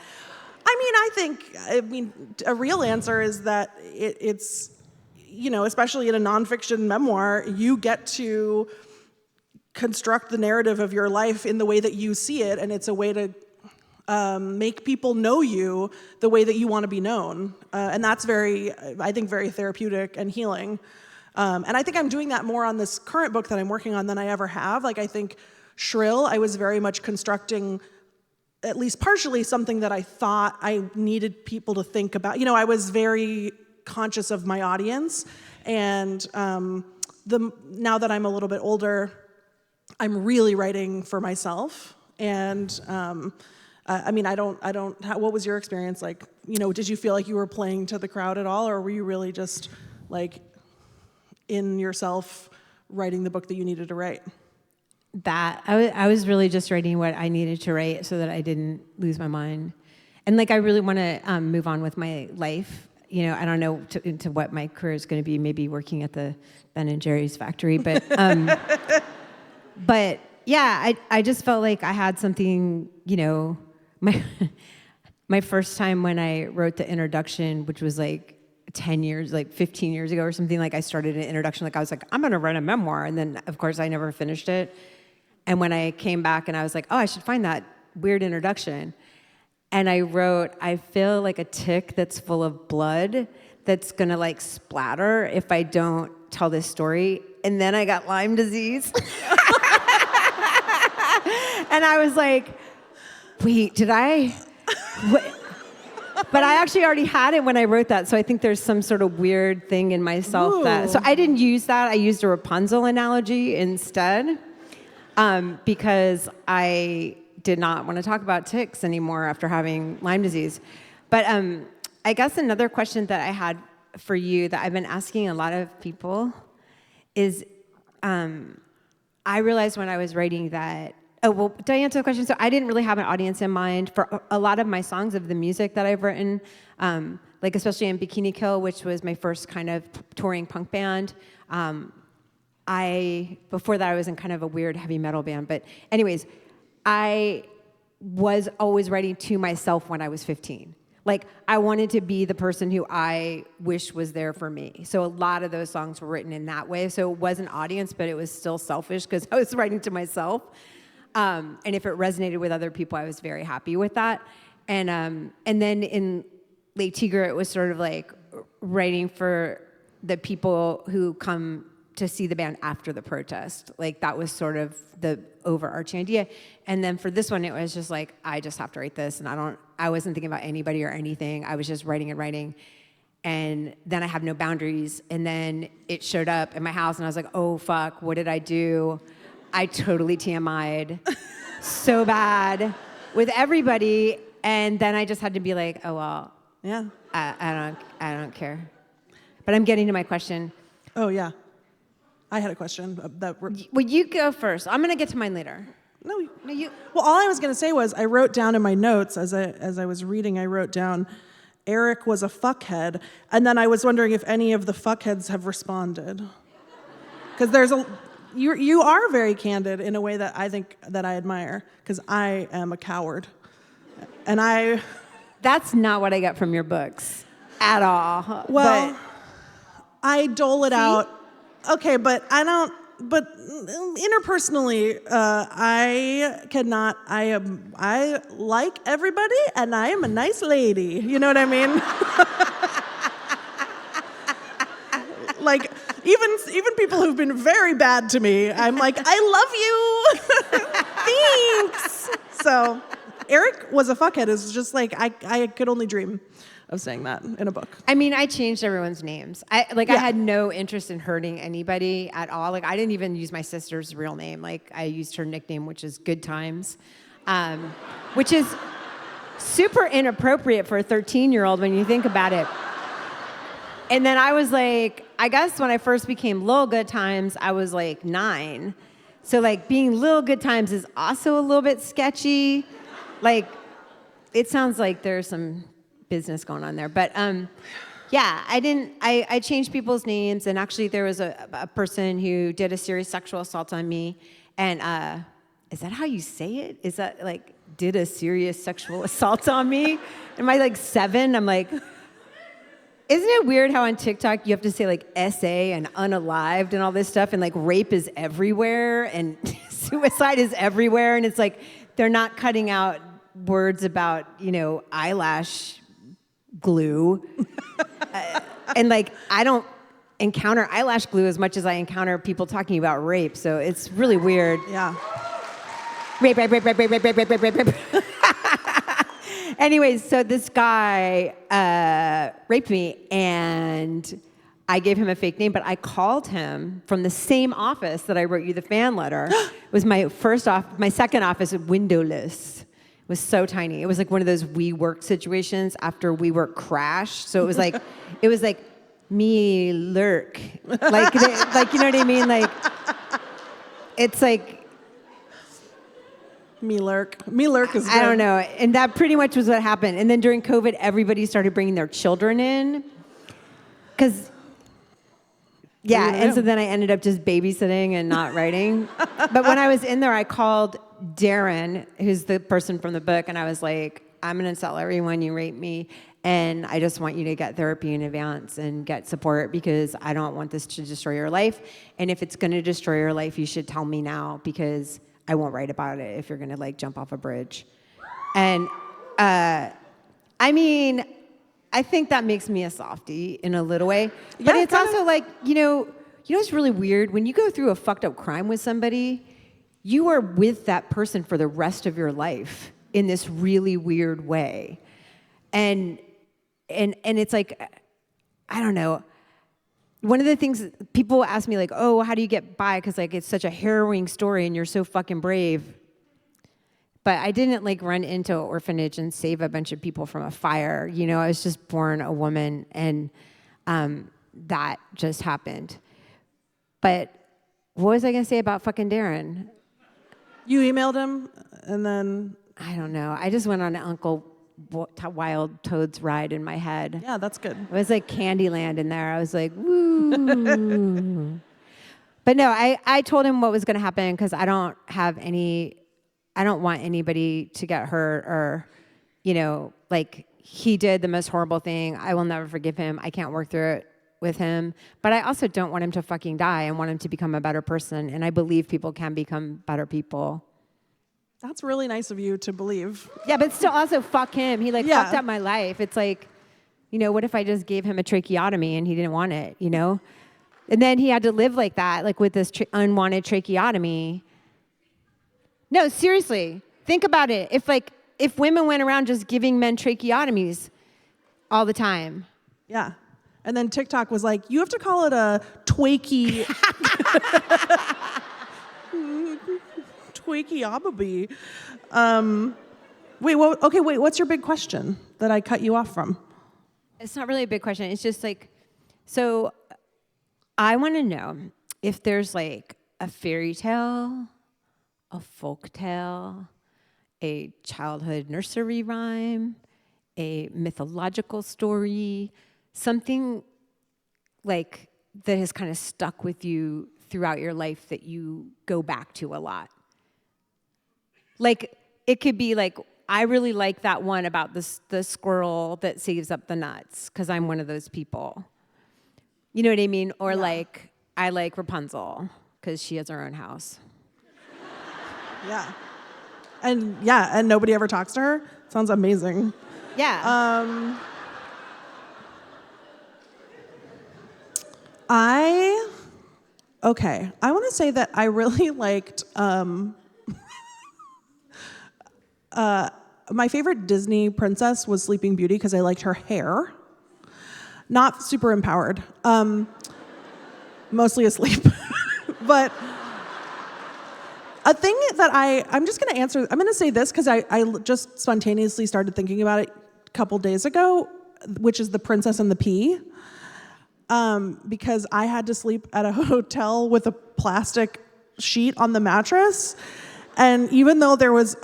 I mean, a real answer is that it's, especially in a nonfiction memoir, you get to construct the narrative of your life in the way that you see it, and it's a way to make people know you the way that you want to be known. And that's very therapeutic and healing. And I think I'm doing that more on this current book that I'm working on than I ever have. Like, I think Shrill, I was very much constructing, at least partially, something that I thought I needed people to think about. I was very conscious of my audience. And now that I'm a little bit older, I'm really writing for myself. And what was your experience like? Did you feel like you were playing to the crowd at all, or were you really just like in yourself writing the book that you needed to write? That I was really just writing what I needed to write so that I didn't lose my mind. And like, I really want to move on with my life. I don't know into what my career is going to be, maybe working at the Ben & Jerry's factory, but but yeah, I just felt like I had something, my first time when I wrote the introduction, which was like 10 years, like 15 years ago or something, like I started an introduction, like I was like, I'm going to write a memoir. And then of course I never finished it. And when I came back and I was like, oh, I should find that weird introduction. And I wrote, I feel like a tick that's full of blood that's going to like splatter if I don't tell this story. And then I got Lyme disease. And I was like, wait, did I? But I actually already had it when I wrote that, so I think there's some sort of weird thing in myself so I didn't use that. I used a Rapunzel analogy instead, because I did not want to talk about ticks anymore after having Lyme disease. But I guess another question that I had for you that I've been asking a lot of people is, I realized when I was writing that. Oh, well, did I answer the question? So I didn't really have an audience in mind for a lot of my songs of the music that I've written, like especially in Bikini Kill, which was my first kind of touring punk band. Before that, I was in kind of a weird heavy metal band. But anyways, I was always writing to myself when I was 15. Like, I wanted to be the person who I wish was there for me. So a lot of those songs were written in that way. So it was an audience, but it was still selfish because I was writing to myself. And if it resonated with other people, I was very happy with that. And then in Lake Tigre, it was sort of like writing for the people who come to see the band after the protest. Like, that was sort of the overarching idea. And then for this one, it was just like, I just have to write this. And I wasn't thinking about anybody or anything. I was just writing and writing. And then I have no boundaries. And then it showed up in my house, and I was like, oh, fuck, what did I do? I totally TMI'd so bad with everybody, and then I just had to be like, oh well, Yeah. I don't care. But I'm getting to my question. Oh, yeah. I had a question. Well, you go first. I'm gonna get to mine later. No, you. Well, all I was going to say was I wrote down in my notes as I was reading, I wrote down, Eric was a fuckhead, and then I was wondering if any of the fuckheads have responded. Because you are very candid in a way that I think that I admire, because I am a coward. And That's not what I got from your books at all. Well, I dole it out. Okay, but interpersonally, I like everybody, and I am a nice lady. You know what I mean? Like, even people who've been very bad to me, I'm like, I love you. Thanks. So, Eric was a fuckhead is just like, I could only dream of saying that in a book. I mean, I changed everyone's names. I had no interest in hurting anybody at all. Like, I didn't even use my sister's real name. Like, I used her nickname, which is Good Times, which is super inappropriate for a 13-year-old when you think about it. And then I was like, I guess when I first became Lil Good Times, I was like 9. So like being Lil Good Times is also a little bit sketchy. Like, it sounds like there's some business going on there. But yeah, I changed people's names. And actually there was a person who did a serious sexual assault on me. And is that how you say it? Is that like, did a serious sexual assault on me? Am I like 7? I'm like... Isn't it weird how on TikTok you have to say like SA and unalived and all this stuff, and like rape is everywhere and suicide is everywhere, and it's like they're not cutting out words about, eyelash glue. And like I don't encounter eyelash glue as much as I encounter people talking about rape, so it's really weird. Yeah. Rape. Anyways, so this guy raped me, and I gave him a fake name, but I called him from the same office that I wrote you the fan letter. It was my second office, windowless. It was so tiny. It was like one of those WeWork situations after WeWork crashed. So it was like me lurk, like you know what I mean? Like it's like. Me lurk is good. I don't know. And that pretty much was what happened. And then during COVID, everybody started bringing their children in. And so then I ended up just babysitting and not writing. But when I was in there, I called Darren, who's the person from the book, and I was like, I'm going to tell everyone you raped me, and I just want you to get therapy in advance and get support because I don't want this to destroy your life. And if it's going to destroy your life, you should tell me now because I won't write about it if you're going to like jump off a bridge. And I mean, I think that makes me a softie in a little way. But it's also like, it's really weird. When you go through a fucked up crime with somebody, you are with that person for the rest of your life in this really weird way. And it's like, I don't know. One of the things people ask me, like, oh, how do you get by? Because, like, it's such a harrowing story and you're so fucking brave. But I didn't, like, run into an orphanage and save a bunch of people from a fire. You know, I was just born a woman, and that just happened. But what was I going to say about fucking Darren? You emailed him, and then... I don't know. I just went on an Uncle Wild Toad's ride in my head. Yeah, that's good. It was like Candyland in there. I was like, woo. But no, I told him what was going to happen because I don't want anybody to get hurt or, you know, like he did the most horrible thing. I will never forgive him. I can't work through it with him. But I also don't want him to fucking die. I want him to become a better person. And I believe people can become better people. That's really nice of you to believe. Yeah, but still also fuck him. He fucked up my life. It's like, you know, what if I just gave him a tracheotomy and he didn't want it, you know? And then he had to live like that, like with this unwanted tracheotomy. No, seriously, think about it. If women went around just giving men tracheotomies all the time. Yeah. And then TikTok was like, you have to call it a twakey. Twakey-obaby. Wait, what's your big question that I cut you off from? It's not really a big question. It's just like, so I want to know if there's like a fairy tale, a folk tale, a childhood nursery rhyme, a mythological story, something like that has kind of stuck with you throughout your life that you go back to a lot. Like, it could be like, I really like that one about the squirrel that saves up the nuts, because I'm one of those people. You know what I mean? Or like, I like Rapunzel, because she has her own house. Yeah. And nobody ever talks to her? Sounds amazing. Yeah. I want to say that I really liked... my favorite Disney princess was Sleeping Beauty because I liked her hair. Not super empowered. Mostly asleep. But a thing that I'm just going to answer, I'm going to say this because I just spontaneously started thinking about it a couple days ago, which is The Princess and the Pea. Because I had to sleep at a hotel with a plastic sheet on the mattress. And even though there was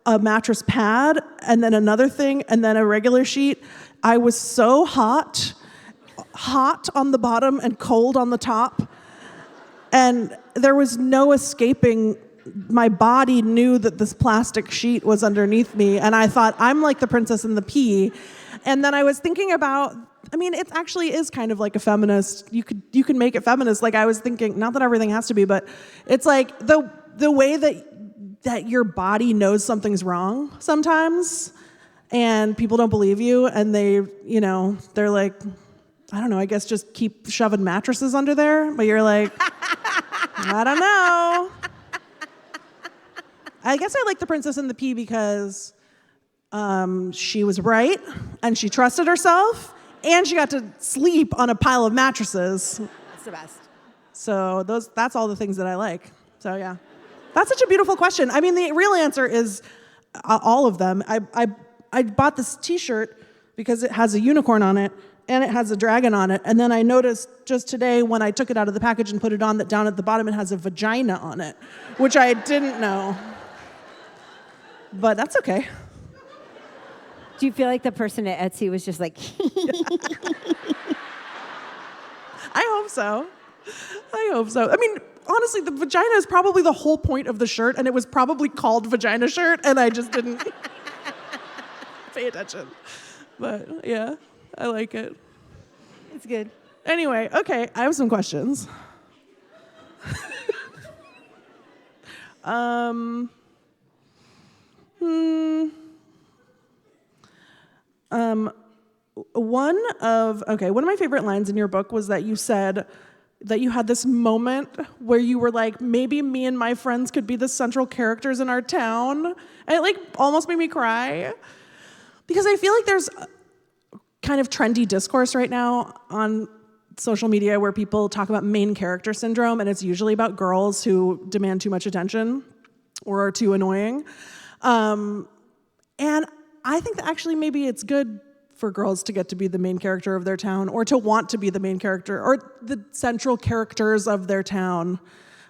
a mattress pad and then another thing and then a regular sheet, I was so hot on the bottom and cold on the top. And there was no escaping. My body knew that this plastic sheet was underneath me. And I thought, I'm like the Princess and the Pea. And then I was thinking about, I mean, it actually is kind of like a feminist. You can make it feminist. Like I was thinking, not that everything has to be, but it's like the way that your body knows something's wrong sometimes, and people don't believe you, and they're like, I don't know, I guess just keep shoving mattresses under there, but you're like, I don't know. I guess I like The Princess and the Pea because she was right, and she trusted herself, and she got to sleep on a pile of mattresses. That's the best. So that's all the things that I like. So yeah. That's such a beautiful question. I mean, the real answer is all of them. I bought this T-shirt because it has a unicorn on it and it has a dragon on it. And then I noticed just today when I took it out of the package and put it on that down at the bottom it has a vagina on it, which I didn't know. But that's okay. Do you feel like the person at Etsy was just like... I hope so. I mean... Honestly, the vagina is probably the whole point of the shirt, and it was probably called Vagina Shirt, and I just didn't pay attention. But yeah, I like it. It's good. Anyway, okay, I have some questions. One of my favorite lines in your book was that you said, that you had this moment where you were like, maybe me and my friends could be the central characters in our town. And it like almost made me cry. Because I feel like there's kind of trendy discourse right now on social media where people talk about main character syndrome, and it's usually about girls who demand too much attention or are too annoying. And I think that actually maybe it's good for girls to get to be the main character of their town, or to want to be the main character, or the central characters of their town.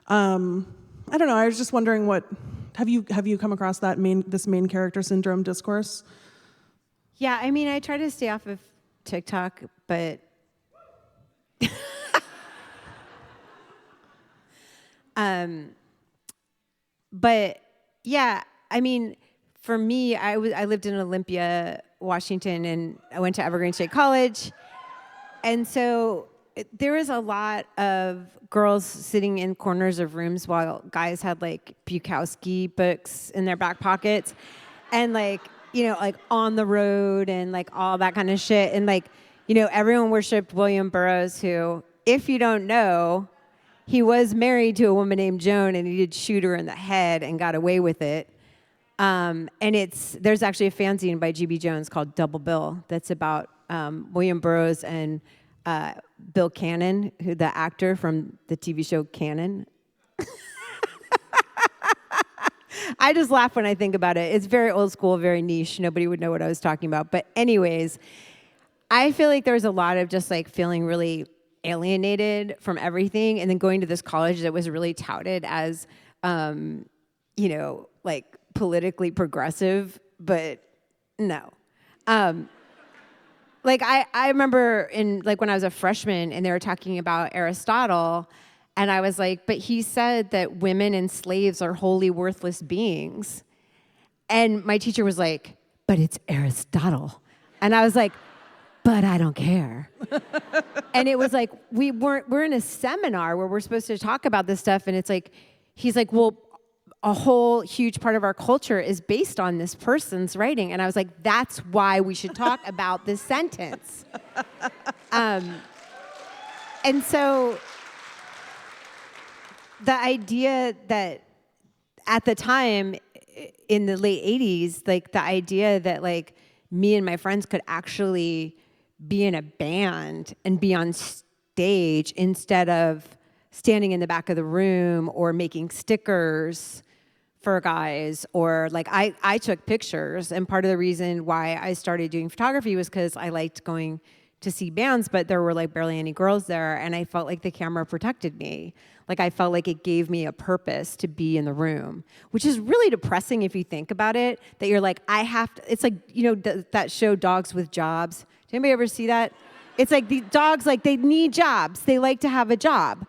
I don't know. I was just wondering, have you come across this main character syndrome discourse? Yeah, I mean, I try to stay off of TikTok, but but yeah, I mean, for me, I lived in Olympia, Washington, and I went to Evergreen State College, and so there was a lot of girls sitting in corners of rooms while guys had like Bukowski books in their back pockets, and like, you know, like On the Road and like all that kind of shit, and like, you know, everyone worshipped William Burroughs, who, if you don't know, he was married to a woman named Joan, and he did shoot her in the head and got away with it. And there's actually a fanzine by G.B. Jones called Double Bill that's about William Burroughs and Bill Cannon, who the actor from the TV show Cannon. I just laugh when I think about it. It's very old school, very niche. Nobody would know what I was talking about. But anyways, I feel like there's a lot of just like feeling really alienated from everything, and then going to this college that was really touted as, you know, like politically progressive, but no. Like I remember when I was a freshman and they were talking about Aristotle, and I was like, but he said that women and slaves are wholly worthless beings. And my teacher was like, but it's Aristotle. And I was like, but I don't care. And it was like, we're in a seminar where we're supposed to talk about this stuff, and it's like, he's like, well, a whole huge part of our culture is based on this person's writing. And I was like, that's why we should talk about this sentence. And so the idea that at the time in the late 80s, like the idea that like me and my friends could actually be in a band and be on stage instead of standing in the back of the room or making stickers for guys, or like I took pictures, and part of the reason why I started doing photography was because I liked going to see bands, but there were like barely any girls there, and I felt like the camera protected me. Like I felt like it gave me a purpose to be in the room, which is really depressing if you think about it, that you're like, I have to, it's like, you know, that show Dogs with Jobs. Did anybody ever see that? It's like the dogs, like they need jobs. They like to have a job.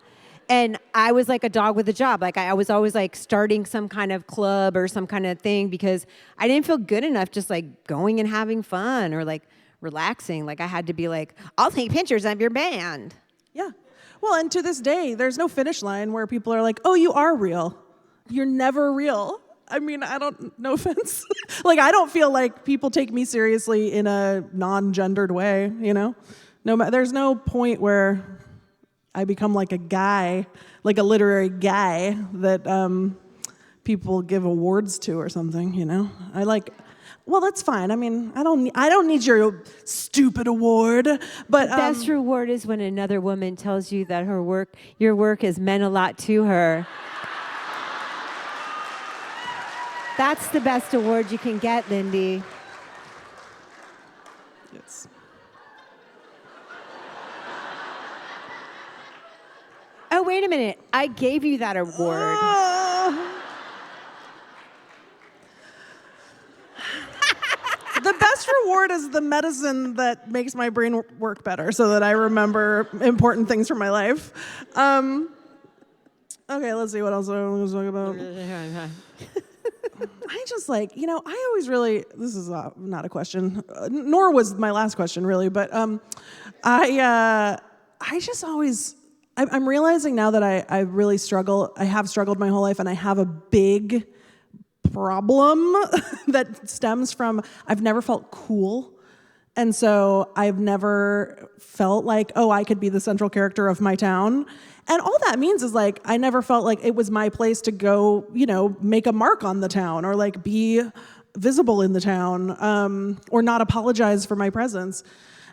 And I was like a dog with a job. Like I was always like starting some kind of club or some kind of thing because I didn't feel good enough just like going and having fun or like relaxing. Like I had to be like, I'll take pictures of your band. Yeah. Well, and to this day, there's no finish line where people are like, oh, you are real. You're never real. I mean, no offense. Like, I don't feel like people take me seriously in a non-gendered way, you know? There's no point where I become like a guy, like a literary guy that people give awards to or something, you know? Well, that's fine. I mean, I don't need your stupid award, but best reward is when another woman tells you that your work has meant a lot to her. That's the best award you can get, Lindy. Yes. Oh, wait a minute. I gave you that award. The best reward is the medicine that makes my brain work better so that I remember important things from my life. Okay, let's see what else I was talking about. I just like, you know, I always really, this is not a question, nor was my last question really, but I just always, I'm realizing now that I really struggle, I have struggled my whole life, and I have a big problem that stems from I've never felt cool. And so I've never felt like, oh, I could be the central character of my town. And all that means is like, I never felt like it was my place to go, make a mark on the town or like be visible in the town, or not apologize for my presence.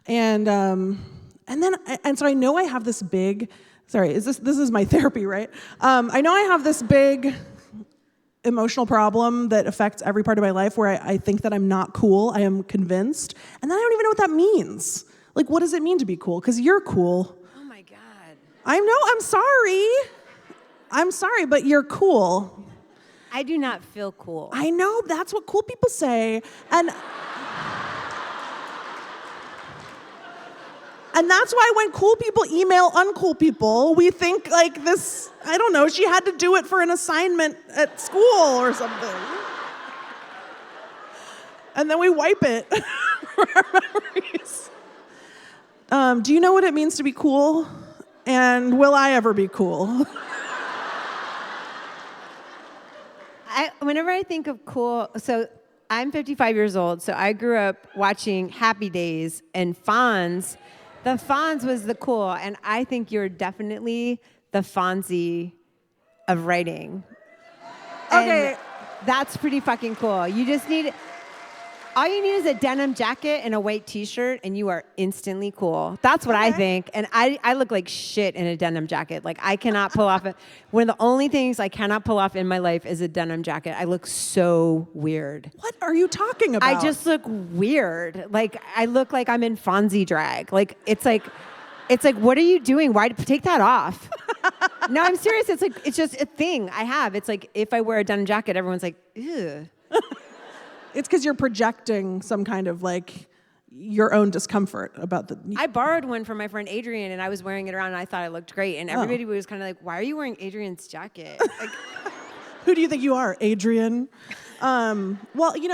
And so I know I have this big, this is my therapy, right? I know I have this big emotional problem that affects every part of my life where I think that I'm not cool. I am convinced. And then I don't even know what that means. Like, what does it mean to be cool? Because you're cool. Oh my God. I know, I'm sorry, but you're cool. I do not feel cool. I know, that's what cool people say. And that's why when cool people email uncool people, we think like this, I don't know, she had to do it for an assignment at school or something. And then we wipe it from our memories. Do you know what it means to be cool? And will I ever be cool? Whenever I think of cool, so I'm 55 years old, so I grew up watching Happy Days and Fonz. The Fonz was the cool, and I think you're definitely the Fonzie of writing. Okay. And that's pretty fucking cool. All you need is a denim jacket and a white t-shirt, and you are instantly cool. That's what I think. And I look like shit in a denim jacket. Like, I cannot pull off it. One of the only things I cannot pull off in my life is a denim jacket. I look so weird. What are you talking about? I just look weird. Like, I look like I'm in Fonzie drag. Like, it's like, what are you doing? Why take that off? No, I'm serious. It's just a thing I have. It's like, if I wear a denim jacket, everyone's like, ew. It's because you're projecting some kind of like your own discomfort about the... I borrowed one from my friend Adrian, and I was wearing it around, and I thought I looked great. And everybody was kind of like, why are you wearing Adrian's jacket? Like, who do you think you are, Adrian? Well,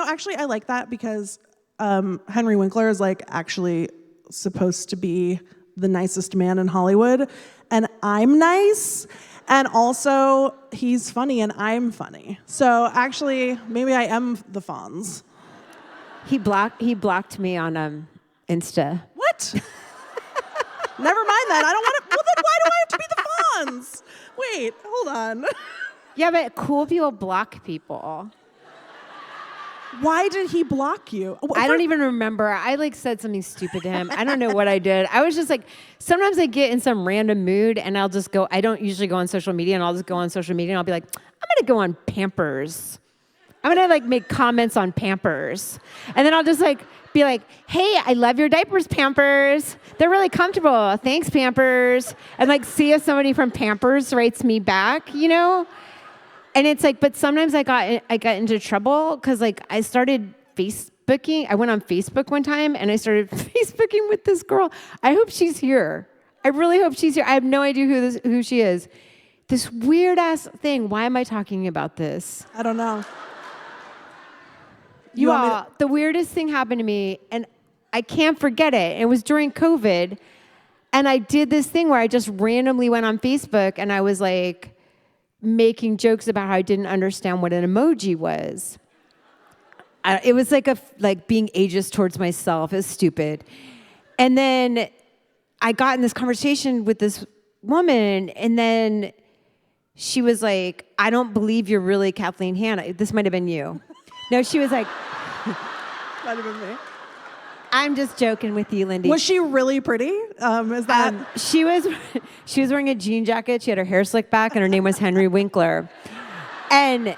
actually, I like that because Henry Winkler is like actually supposed to be the nicest man in Hollywood, and I'm nice. And also, he's funny and I'm funny. So actually, maybe I am the Fonz. He blocked me on Insta. What? Never mind that. I don't want to. Well, then why do I have to be the Fonz? Wait, hold on. Yeah, but cool people block people. Why did he block you? I don't even remember. I said something stupid to him. I don't know what I did. I was just like, sometimes I get in some random mood and I'll just go, I don't usually go on social media, and I'll just go on social media and I'll be like, I'm going to go on Pampers. I'm going to make comments on Pampers. And then I'll just be like, hey, I love your diapers, Pampers. They're really comfortable. Thanks, Pampers. And see if somebody from Pampers writes me back, And it's but sometimes I got into trouble because I started Facebooking. I went on Facebook one time and I started Facebooking with this girl. I hope she's here. I really hope she's here. I have no idea who she is. This weird ass thing. Why am I talking about this? I don't know. The weirdest thing happened to me, and I can't forget it. It was during COVID, and I did this thing where I just randomly went on Facebook and I was making jokes about how I didn't understand what an emoji was. It was being ageist towards myself. It was stupid. And then I got in this conversation with this woman, and then she was like, I don't believe you're really Kathleen Hanna. This might have been you. No, she was like, might have been me. I'm just joking with you, Lindy. Was she really pretty? Is that... She was wearing a jean jacket. She had her hair slicked back, and her name was Henry Winkler. And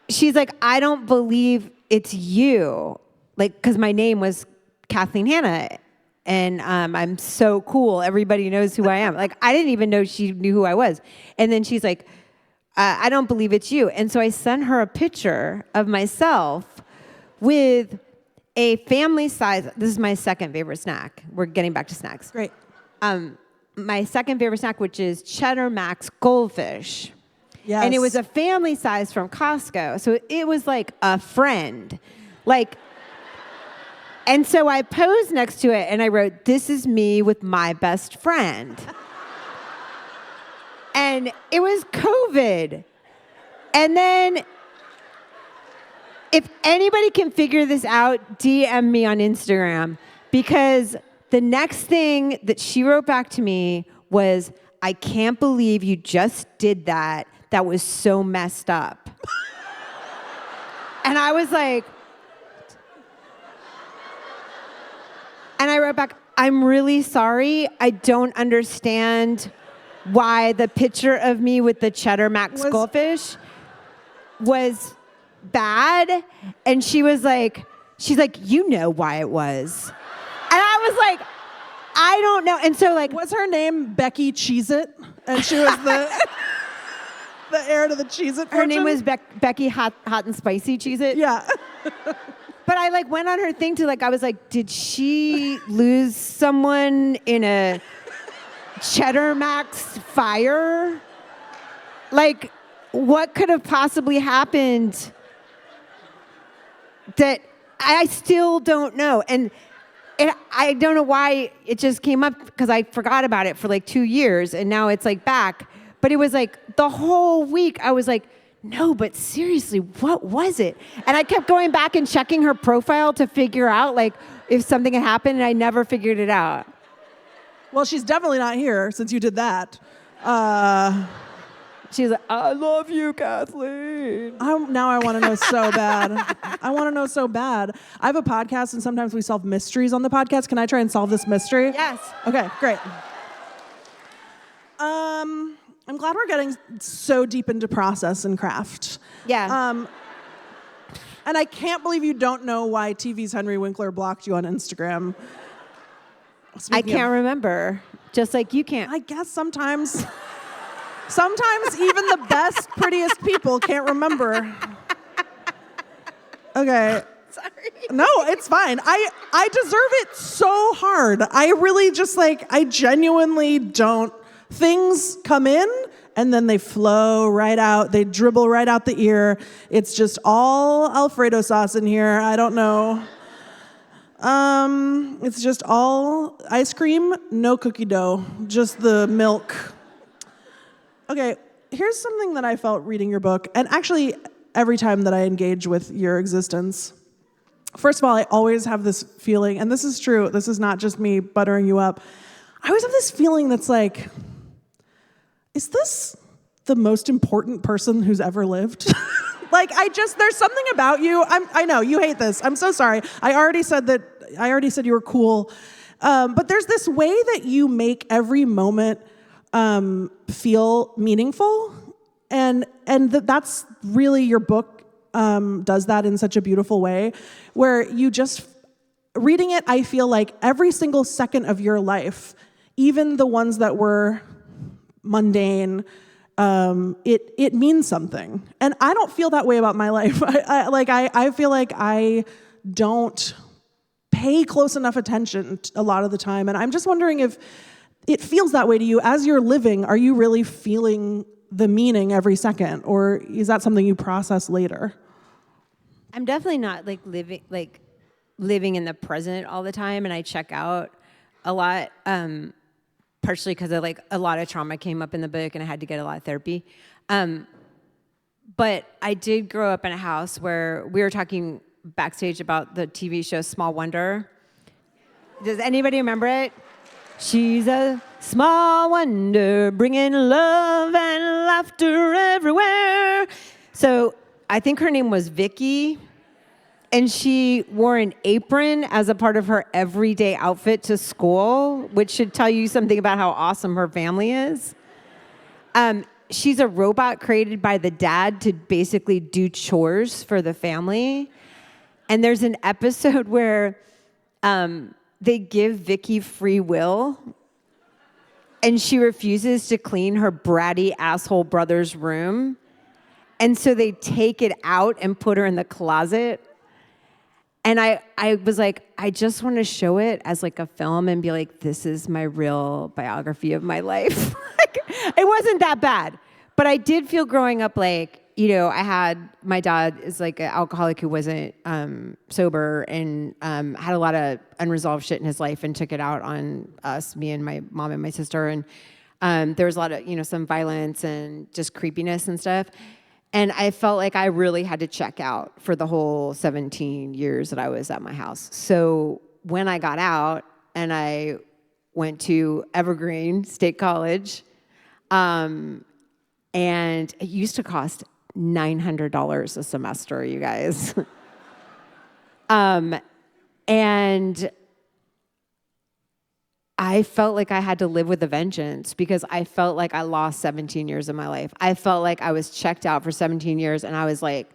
she's like, I don't believe it's you. Because my name was Kathleen Hanna. And I'm so cool. Everybody knows who I am. I didn't even know she knew who I was. And then she's like, I don't believe it's you. And so I sent her a picture of myself with a family size. This is my second favorite snack. We're getting back to snacks. Great. My second favorite snack, which is Cheddar Max Goldfish. Yes. And it was a family size from Costco. So it was like a friend. And so I posed next to it and I wrote, this is me with my best friend. And it was COVID. And then If anybody can figure this out, DM me on Instagram, because the next thing that she wrote back to me was, I can't believe you just did that. That was so messed up. And I was like, and I wrote back, I'm really sorry. I don't understand why the picture of me with the cheddar max goldfish was bad. And she's like, you know why it was. And I was like, I don't know. And so like, Was her name Becky Cheez-It? And she was the the heir to the Cheez-It fortune? her name was Becky Hot and Spicy Cheez-It. Yeah. But I like went on her thing to like, I was like, did she lose someone in a Cheddar Max fire? Like, what could have possibly happened that I still don't know. And I don't know why it just came up, because I forgot about it for like 2 years and now it's like back. But it was like the whole week I was like, no, but seriously, what was it? And I kept going back and checking her profile to figure out like if something had happened, and I never figured it out. Well, she's definitely not here since you did that. She's like, I love you, Kathleen. Now I want to know so bad. I want to know so bad. I have a podcast, and sometimes we solve mysteries on the podcast. Can I try and solve this mystery? Yes. Okay, great. I'm glad we're getting so deep into process and craft. Yeah. And I can't believe you don't know why TV's Henry Winkler blocked you on Instagram. I can't remember. Just like you can't. I guess sometimes even the best, prettiest people can't remember. Okay. Sorry. No, it's fine. I deserve it so hard. I really just I genuinely don't. Things come in and then they flow right out. They dribble right out the ear. It's just all Alfredo sauce in here. I don't know. It's just all ice cream, no cookie dough, just the milk. Okay, here's something that I felt reading your book, and actually every time that I engage with your existence. First of all, I always have this feeling, and this is true, this is not just me buttering you up. I always have this feeling that's like, is this the most important person who's ever lived? There's something about you. I know, you hate this. I'm so sorry. I already said you were cool. But there's this way that you make every moment feel meaningful. And that's really, your book does that in such a beautiful way, where you just, reading it, I feel like every single second of your life, even the ones that were mundane, it means something. And I don't feel that way about my life. I feel like I don't pay close enough attention a lot of the time. And I'm just wondering if it feels that way to you as you're living. Are you really feeling the meaning every second, or is that something you process later? I'm definitely not living in the present all the time, and I check out a lot. Partially because a lot of trauma came up in the book and I had to get a lot of therapy. But I did grow up in a house where we were talking backstage about the TV show Small Wonder. Does anybody remember it? She's a small wonder, bringing love and laughter everywhere. So I think her name was Vicky. And she wore an apron as a part of her everyday outfit to school, which should tell you something about how awesome her family is. She's a robot created by the dad to basically do chores for the family. And there's an episode where they give Vicky free will, and she refuses to clean her bratty asshole brother's room. And so they take it out and put her in the closet. And I was like, I just want to show it as a film and be like, this is my real biography of my life. It wasn't that bad. But I did feel growing up I had, my dad is an alcoholic who wasn't sober, and had a lot of unresolved shit in his life and took it out on us, me and my mom and my sister. And there was a lot of, some violence and just creepiness and stuff. And I felt like I really had to check out for the whole 17 years that I was at my house. So when I got out and I went to Evergreen State College, and it used to cost $900 a semester, you guys. And I felt like I had to live with a vengeance because I felt like I lost 17 years of my life. I felt like I was checked out for 17 years, and I was like,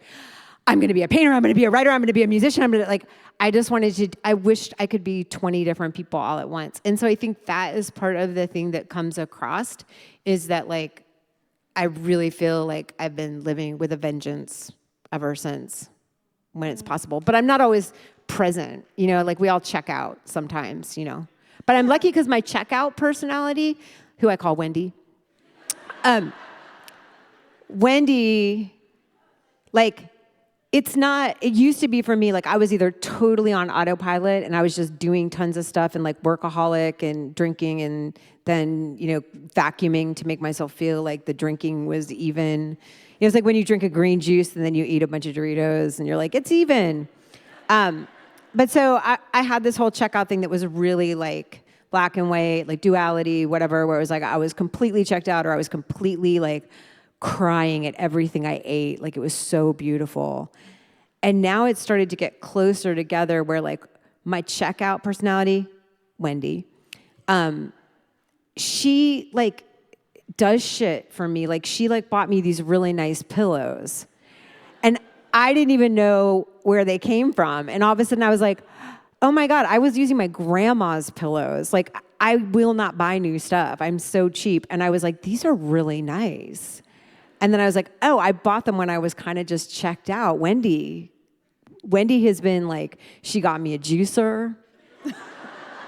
I'm going to be a painter, I'm going to be a writer, I'm going to be a musician, I just wanted to, I wished I could be 20 different people all at once. And so I think that is part of the thing that comes across is that like, I really feel like I've been living with a vengeance ever since when it's possible. But I'm not always present, like we all check out sometimes, But I'm lucky because my checkout personality, who I call Wendy, Wendy, it used to be for me, I was either totally on autopilot and I was just doing tons of stuff and workaholic and drinking and then, vacuuming to make myself feel like the drinking was even. It's like when you drink a green juice and then you eat a bunch of Doritos and you're like, it's even. But so I had this whole checkout thing that was really black and white, duality, whatever, where it was I was completely checked out or I was completely crying at everything I ate. It was so beautiful. And now it started to get closer together where my checkout personality, Wendy, she does shit for me. She bought me these really nice pillows. And I didn't even know where they came from. And all of a sudden I was like, oh my God, I was using my grandma's pillows. I will not buy new stuff. I'm so cheap. And I was like, these are really nice. And then I was like, oh, I bought them when I was kind of just checked out. Wendy has been she got me a juicer.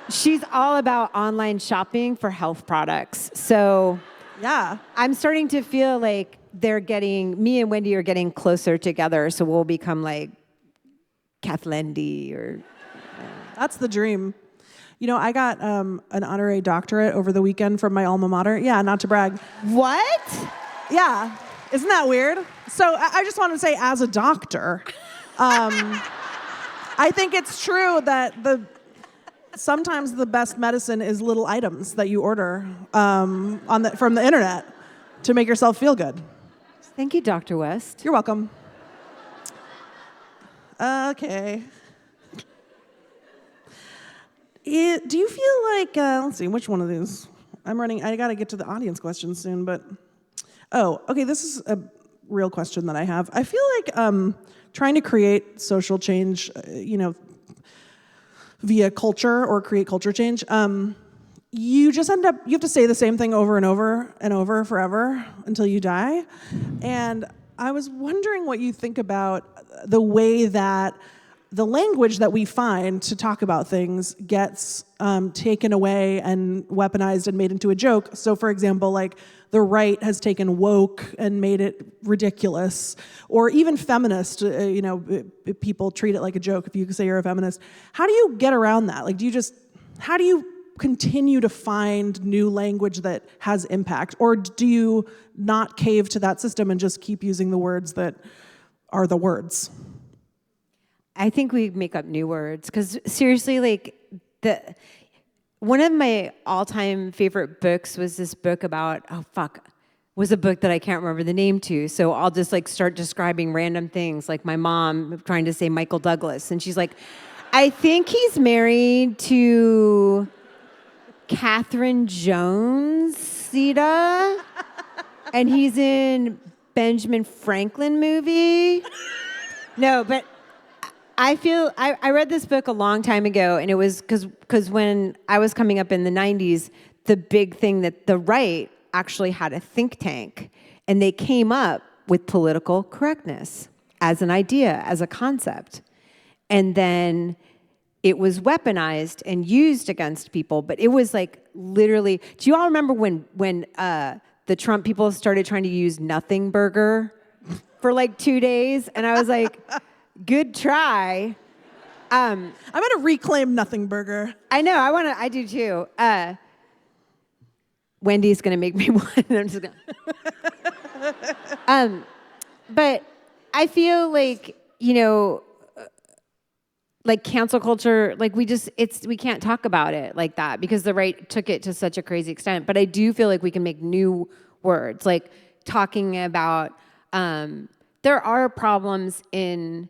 She's all about online shopping for health products. So Yeah. I'm starting to feel like me and Wendy are getting closer together. So we'll become Kathleen or... That's the dream. I got an honorary doctorate over the weekend from my alma mater. Yeah, not to brag. What? Yeah. Isn't that weird? So I just want to say, as a doctor, I think it's true that sometimes the best medicine is little items that you order from the internet to make yourself feel good. Thank you, Dr. West. You're welcome. Okay. Do you feel let's see, which one of these? I got to get to the audience questions soon, but, okay, this is a real question that I have. I feel trying to create social change, via culture or create culture change, you just you have to say the same thing over and over and over forever until you die. And I was wondering what you think about the way that the language that we find to talk about things gets taken away and weaponized and made into a joke. So, for example, the right has taken woke and made it ridiculous, or even feminist. People treat it like a joke if you say you're a feminist. How do you get around that? How do you continue to find new language that has impact, or do you not cave to that system and just keep using the words that are the words? I think we make up new words because seriously, one of my all-time favorite books was this book about was a book that I can't remember the name to. So I'll just start describing random things, like my mom trying to say Michael Douglas, and she's like, I think he's married to Catherine Jones, Sita, and he's in Benjamin Franklin movie. No, but. I read this book a long time ago, and it was because when I was coming up in the 90s, the big thing that the right actually had a think tank, and they came up with political correctness as an idea, as a concept. And then it was weaponized and used against people, but it was literally, do you all remember when the Trump people started trying to use nothing burger for 2 days? And I was like, good try. I'm gonna reclaim nothing burger. I know. I do too. Wendy's gonna make me one. I'm just gonna. but I feel like, like cancel culture, like we can't talk about it like that because the right took it to such a crazy extent. But I do feel like we can make new words, like talking about, there are problems in,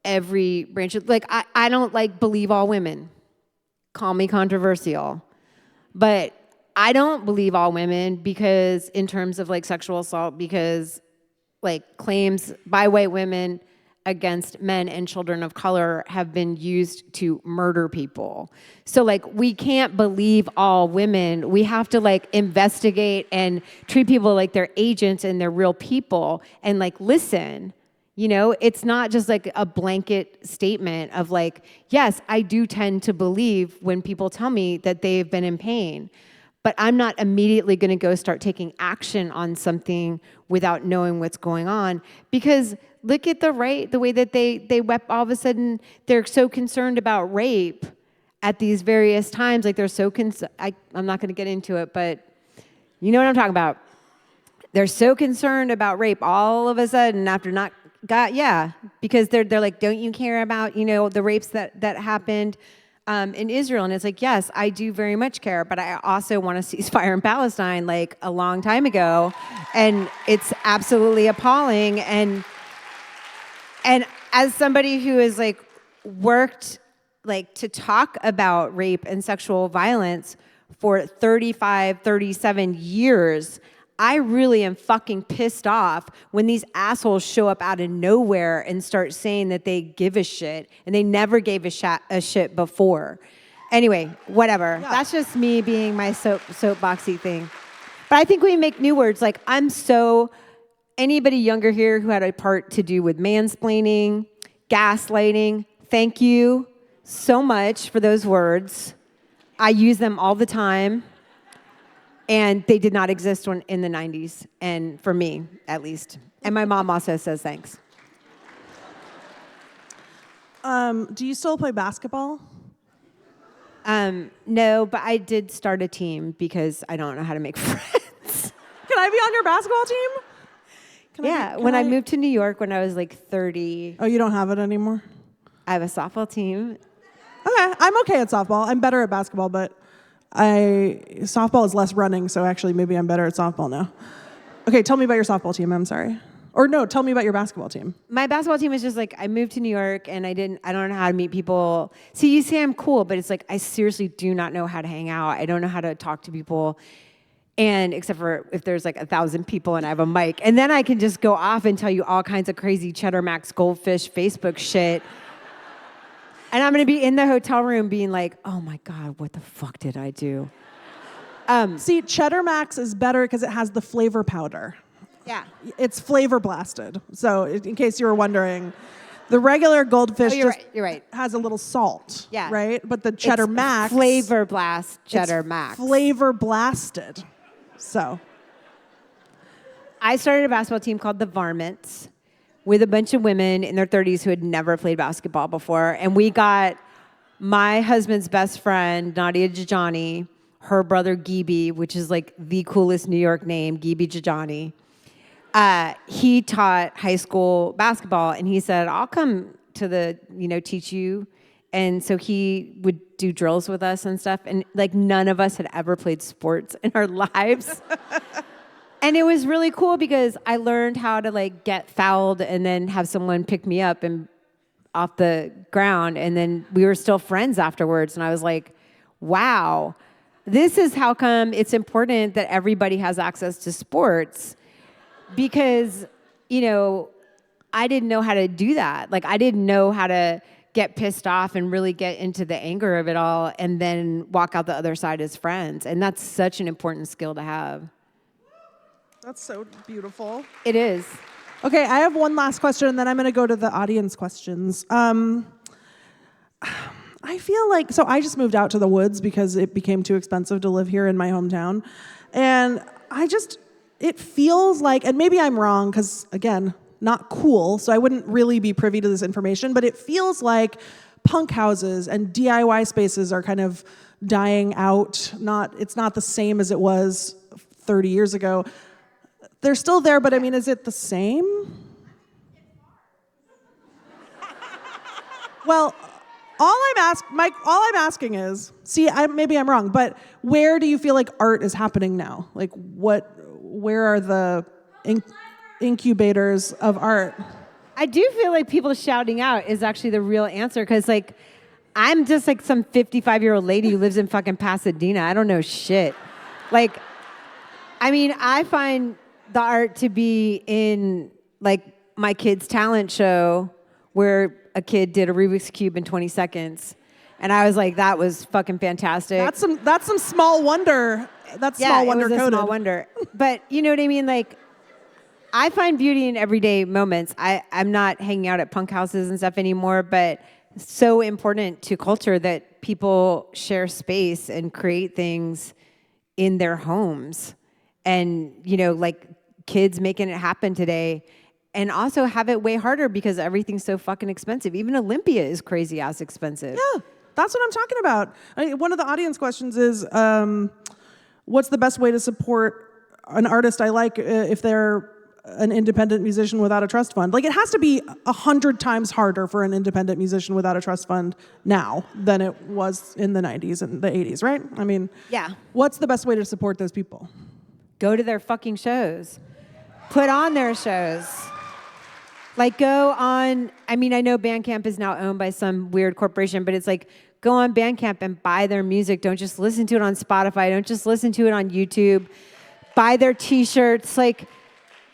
every branch of, like, I don't believe all women. Call me controversial. But I don't believe all women because in terms of sexual assault, because claims by white women against men and children of color have been used to murder people. So we can't believe all women. We have to investigate and treat people like they're agents and they're real people and listen. It's not just a blanket statement of yes, I do tend to believe when people tell me that they've been in pain, but I'm not immediately going to go start taking action on something without knowing what's going on. Because look at the right, the way that they all of a sudden, they're so concerned about rape at these various times. They're so I'm not going to get into it, but you know what I'm talking about. They're so concerned about rape all of a sudden after not because they're don't you care about, the rapes that happened in Israel? And it's yes, I do very much care, but I also want to cease fire in Palestine a long time ago. And it's absolutely appalling. And as somebody who has worked to talk about rape and sexual violence for 35, 37 years, I really am fucking pissed off when these assholes show up out of nowhere and start saying that they give a shit, and they never gave a shit before. Anyway, whatever. Yeah. That's just me being my soapboxy thing. But I think we make new words. Anybody younger here who had a part to do with mansplaining, gaslighting, thank you so much for those words. I use them all the time. And they did not exist in the 90s, and for me, at least. And my mom also says thanks. Do you still play basketball? No, but I did start a team because I don't know how to make friends. Can I be on your basketball team? I moved to New York when I was 30. Oh, you don't have it anymore? I have a softball team. Okay, I'm okay at softball. I'm better at basketball, but softball is less running, so actually maybe I'm better at softball now. Okay, tell me about your softball team. I'm sorry. Or no, tell me about your basketball team. My basketball team is just I moved to New York and I don't know how to meet people. See, you say I'm cool, but it's I seriously do not know how to hang out. I don't know how to talk to people. And except for if there's 1,000 people and I have a mic. And then I can just go off and tell you all kinds of crazy Cheddar Max Goldfish Facebook shit. And I'm going to be in the hotel room being oh my God, what the fuck did I do? See, Cheddar Max is better because it has the flavor powder. Yeah. It's flavor blasted. So in case you were wondering, the regular Goldfish you're right. has a little salt. Yeah. Right? But the Cheddar Max. Flavor blast Cheddar Max. Flavor blasted. So. I started a basketball team called the Varmints, with a bunch of women in their 30s who had never played basketball before. And we got my husband's best friend, Nadia Jajani, her brother, Gibi, which is the coolest New York name, Gibi Jajani. He taught high school basketball, and he said, I'll come to teach you. And so he would do drills with us and stuff. And none of us had ever played sports in our lives. And it was really cool because I learned how to get fouled and then have someone pick me up and off the ground. And then we were still friends afterwards. And I was wow, this is how come it's important that everybody has access to sports. Because, I didn't know how to do that. I didn't know how to get pissed off and really get into the anger of it all and then walk out the other side as friends. And that's such an important skill to have. That's so beautiful. It is. Okay, I have one last question, and then I'm going to go to the audience questions. I feel so I just moved out to the woods because it became too expensive to live here in my hometown. And it feels and maybe I'm wrong because, again, not cool, so I wouldn't really be privy to this information, but it feels punk houses and DIY spaces are kind of dying out. It's not the same as it was 30 years ago. they're still there, but I mean, is it the same? Well, all I'm asking is, maybe I'm wrong, but where do you feel like art is happening now? Like, where are the incubators of art? I do feel like people shouting out is actually the real answer, because like, I'm just like some 55-year-old lady who lives in fucking Pasadena. I don't know shit. Like, I mean, I find the art to be in like my kid's talent show where a kid did a Rubik's Cube in 20 seconds. And I was like, that was fucking fantastic. That's some small wonder. That's small wonder coded. Yeah, it was a small wonder. But you know what I mean? Like, I find beauty in everyday moments. I'm not hanging out at punk houses and stuff anymore, but it's so important to culture that people share space and create things in their homes. And, you know, like kids making it happen today, and also have it way harder because everything's so fucking expensive. Even Olympia is crazy ass expensive. Yeah, that's what I'm talking about. One of the audience questions is, what's the best way to support an artist I like if they're an independent musician without a trust fund? Like, it has to be 100 times harder for an independent musician without a trust fund now than it was in the 90s and the 80s, right? I mean, yeah. What's the best way to support those people? Go to their fucking shows. Put on their shows. Like, go on, I mean, I know Bandcamp is now owned by some weird corporation, but it's like, go on Bandcamp and buy their music. Don't just listen to it on Spotify. Don't just listen to it on YouTube. Buy their t-shirts. Like,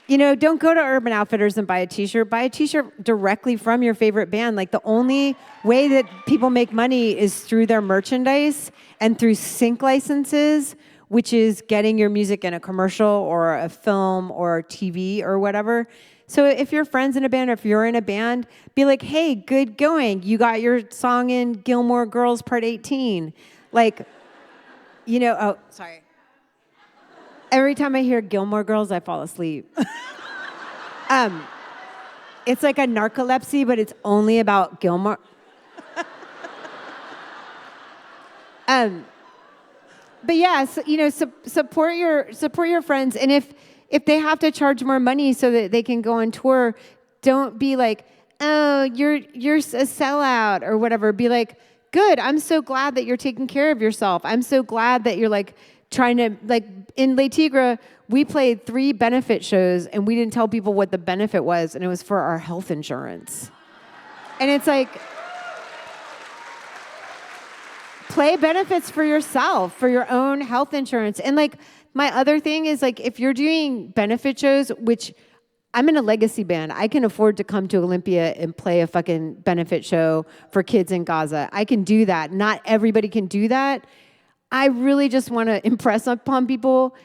you know, don't go to Urban Outfitters and buy a t-shirt. Buy a t-shirt directly from your favorite band. Like, the only way that people make money is through their merchandise and through sync licenses, which is getting your music in a commercial or a film or TV or whatever. So if your friend's in a band or if you're in a band, be like, hey, good going. You got your song in Gilmore Girls Part 18. Like, you know, oh, sorry. Every time I hear Gilmore Girls, I fall asleep. It's like a narcolepsy, but it's only about Gilmore. But yeah, so, you know, support your friends, and if they have to charge more money so that they can go on tour, don't be like, oh, you're a sellout or whatever. Be like, good, I'm so glad that you're taking care of yourself. I'm so glad that you're like trying to, like in Le Tigre, we played 3 benefit shows and we didn't tell people what the benefit was, and it was for our health insurance. And it's like, play benefits for yourself, for your own health insurance. And like, my other thing is like, if you're doing benefit shows, which I'm in a legacy band, I can afford to come to Olympia and play a fucking benefit show for kids in Gaza. I can do that. Not everybody can do that. I really just want to impress upon people.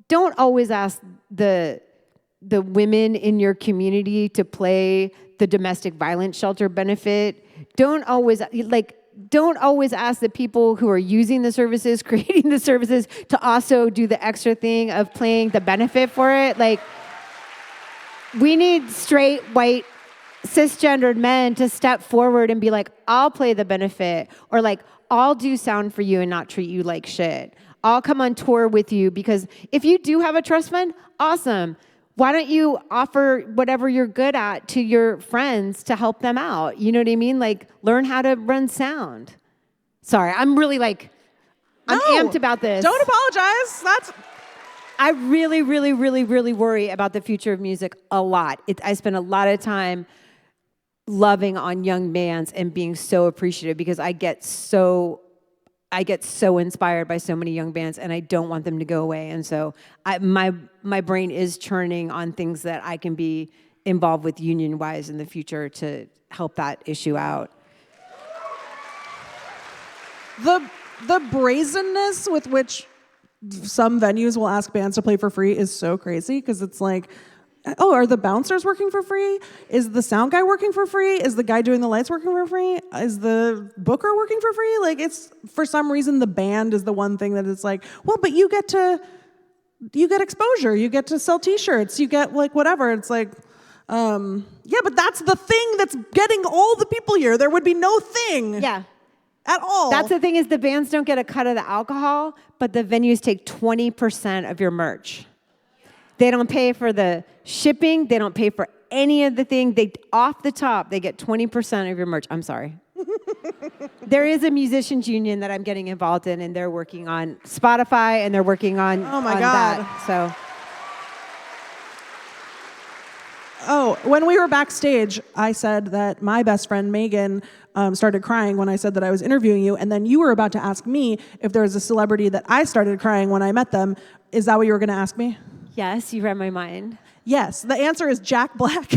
Don't always ask the women in your community to play the domestic violence shelter benefit. Don't always ask the people who are using the services, creating the services, to also do the extra thing of playing the benefit for it. Like, we need straight, white, cisgendered men to step forward and be like, I'll play the benefit, or like, I'll do sound for you and not treat you like shit. I'll come on tour with you, because if you do have a trust fund, awesome. Why don't you offer whatever you're good at to your friends to help them out? You know what I mean? Like, learn how to run sound. Sorry, I'm really like, I'm amped about this. Don't apologize. I really, really, really, really worry about the future of music a lot. I spend a lot of time loving on young bands and being so appreciative, because I get so inspired by so many young bands, and I don't want them to go away. And so my brain is churning on things that I can be involved with union-wise in the future to help that issue out. The brazenness with which some venues will ask bands to play for free is so crazy, because it's like, oh, are the bouncers working for free? Is the sound guy working for free? Is the guy doing the lights working for free? Is the booker working for free? Like, it's, for some reason, the band is the one thing that it's like, well, but you get exposure, you get to sell t-shirts, you get like whatever. It's like, yeah, but that's the thing that's getting all the people here. There would be no thing. Yeah. At all. That's the thing, is the bands don't get a cut of the alcohol, but the venues take 20% of your merch. They don't pay for the shipping. They don't pay for any of the thing. They off the top, they get 20% of your merch. I'm sorry. There is a musicians union that I'm getting involved in, and they're working on Spotify, and they're working on, Oh my on God. that. So Oh, when we were backstage, I said that my best friend Megan started crying when I said that I was interviewing you, and then you were about to ask me if there was a celebrity that I started crying when I met them. Is that what you were going to ask me? yes, you read my mind. Yes. The answer is Jack Black.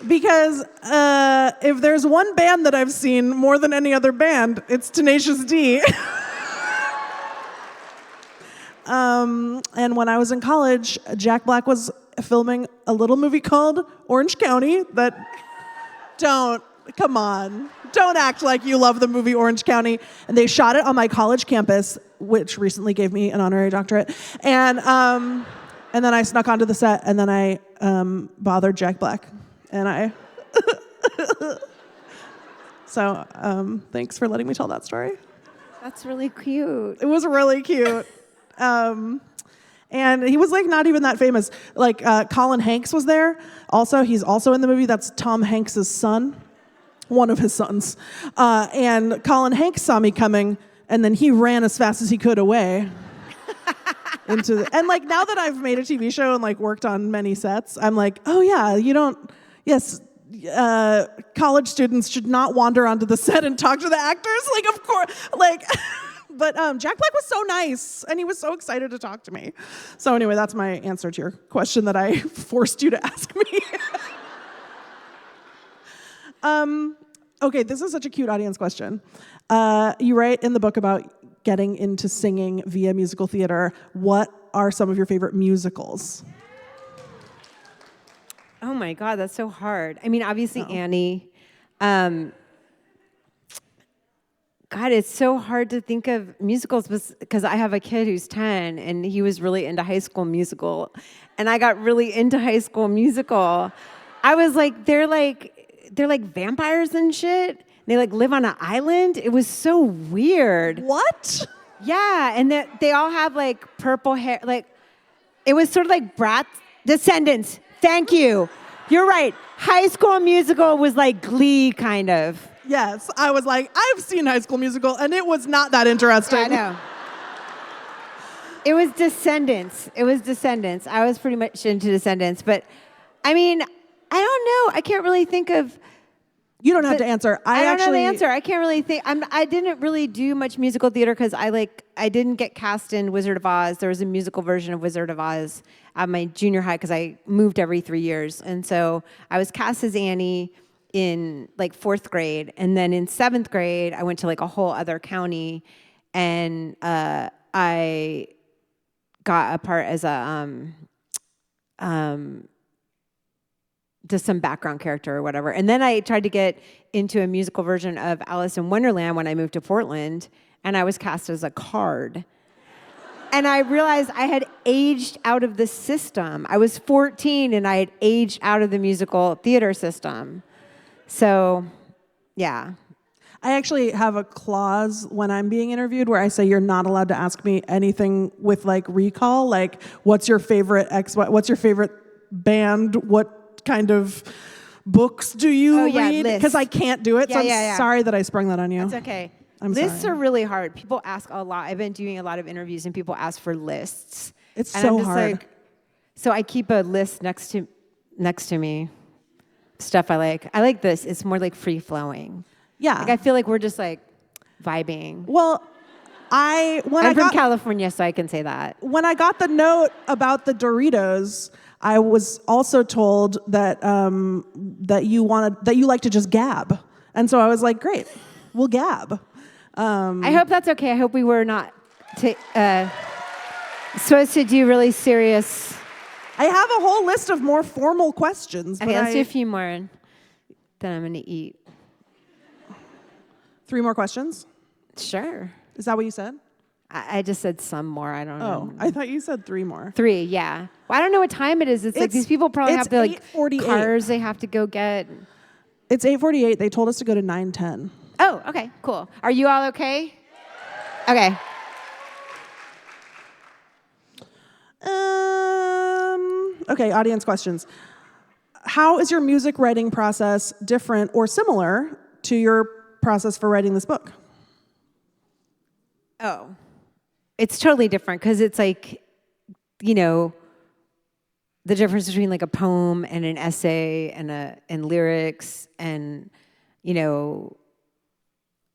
Because if there's one band that I've seen more than any other band, it's Tenacious D. And when I was in college, Jack Black was filming a little movie called Orange County come on. Don't act like you love the movie Orange County. And they shot it on my college campus, which recently gave me an honorary doctorate. And then I snuck onto the set, and then I bothered Jack Black. And I... So thanks for letting me tell that story. That's really cute. It was really cute. And he was like not even that famous. Like Colin Hanks was there. Also, he's also in the movie. That's Tom Hanks' son, one of his sons. And Colin Hanks saw me coming, and then he ran as fast as he could away. And like now that I've made a TV show and like worked on many sets, I'm like, oh yeah, yes. College students should not wander onto the set and talk to the actors. Like, of course, like. But Jack Black was so nice, and he was so excited to talk to me. So anyway, that's my answer to your question that I forced you to ask me. Okay, this is such a cute audience question. You write in the book about getting into singing via musical theater. What are some of your favorite musicals? Oh my God, that's so hard. I mean, obviously Annie. God, it's so hard to think of musicals because I have a kid who's 10 and he was really into High School Musical, and I got really into High School Musical. I was like, they're like vampires and shit. They like live on an island. It was so weird. What? Yeah, and they all have like purple hair. Like it was sort of like Bratz Descendants. Thank you. You're right. High School Musical was like Glee, kind of. Yes, I was like, I've seen High School Musical, and it was not that interesting. Yeah, I know. It was Descendants. I was pretty much into Descendants, but I mean, I don't know. I can't really think of. You don't have to answer. I don't know the answer. I can't really think. I didn't really do much musical theater because I didn't get cast in Wizard of Oz. There was a musical version of Wizard of Oz at my junior high because I moved every 3 years, and so I was cast as Annie in like 4th grade, and then in 7th grade I went to like a whole other county, and I got a part as a just some background character or whatever. And then I tried to get into a musical version of Alice in Wonderland when I moved to Portland, and I was cast as a card. And I realized I had aged out of the system. I was 14 and I had aged out of the musical theater system. So, yeah. I actually have a clause when I'm being interviewed where I say you're not allowed to ask me anything with like recall, like what's your favorite what's your favorite band, what kind of books do you read? Because I can't do it, so I'm sorry that I sprung that on you. That's okay. Lists are really hard. People ask a lot. I've been doing a lot of interviews, and people ask for lists. It's and so I'm just hard. Like, so I keep a list next to me. Stuff I like. I like this. It's more like free flowing. Yeah. Like I feel like we're just like vibing. Well, I'm from California, so I can say that. When I got the note about the Doritos, I was also told that that you like to just gab, and so I was like, great, we'll gab. I hope that's okay. I hope we were not supposed to do really serious. I have a whole list of more formal questions. Okay, let's do a few more, and then I'm going to eat. 3 more questions? Sure. Is that what you said? I just said some more. I don't know. Oh, I thought you said 3 more. 3, yeah. Well, I don't know what time it is. It's like these people probably have to like cars they have to go get. It's 8:48. They told us to go to 9:10. Oh, okay, cool. Are you all okay? Okay. Okay, audience questions. How is your music writing process different or similar to your process for writing this book? Oh. It's totally different because it's like, you know, the difference between like a poem and an essay and lyrics and, you know,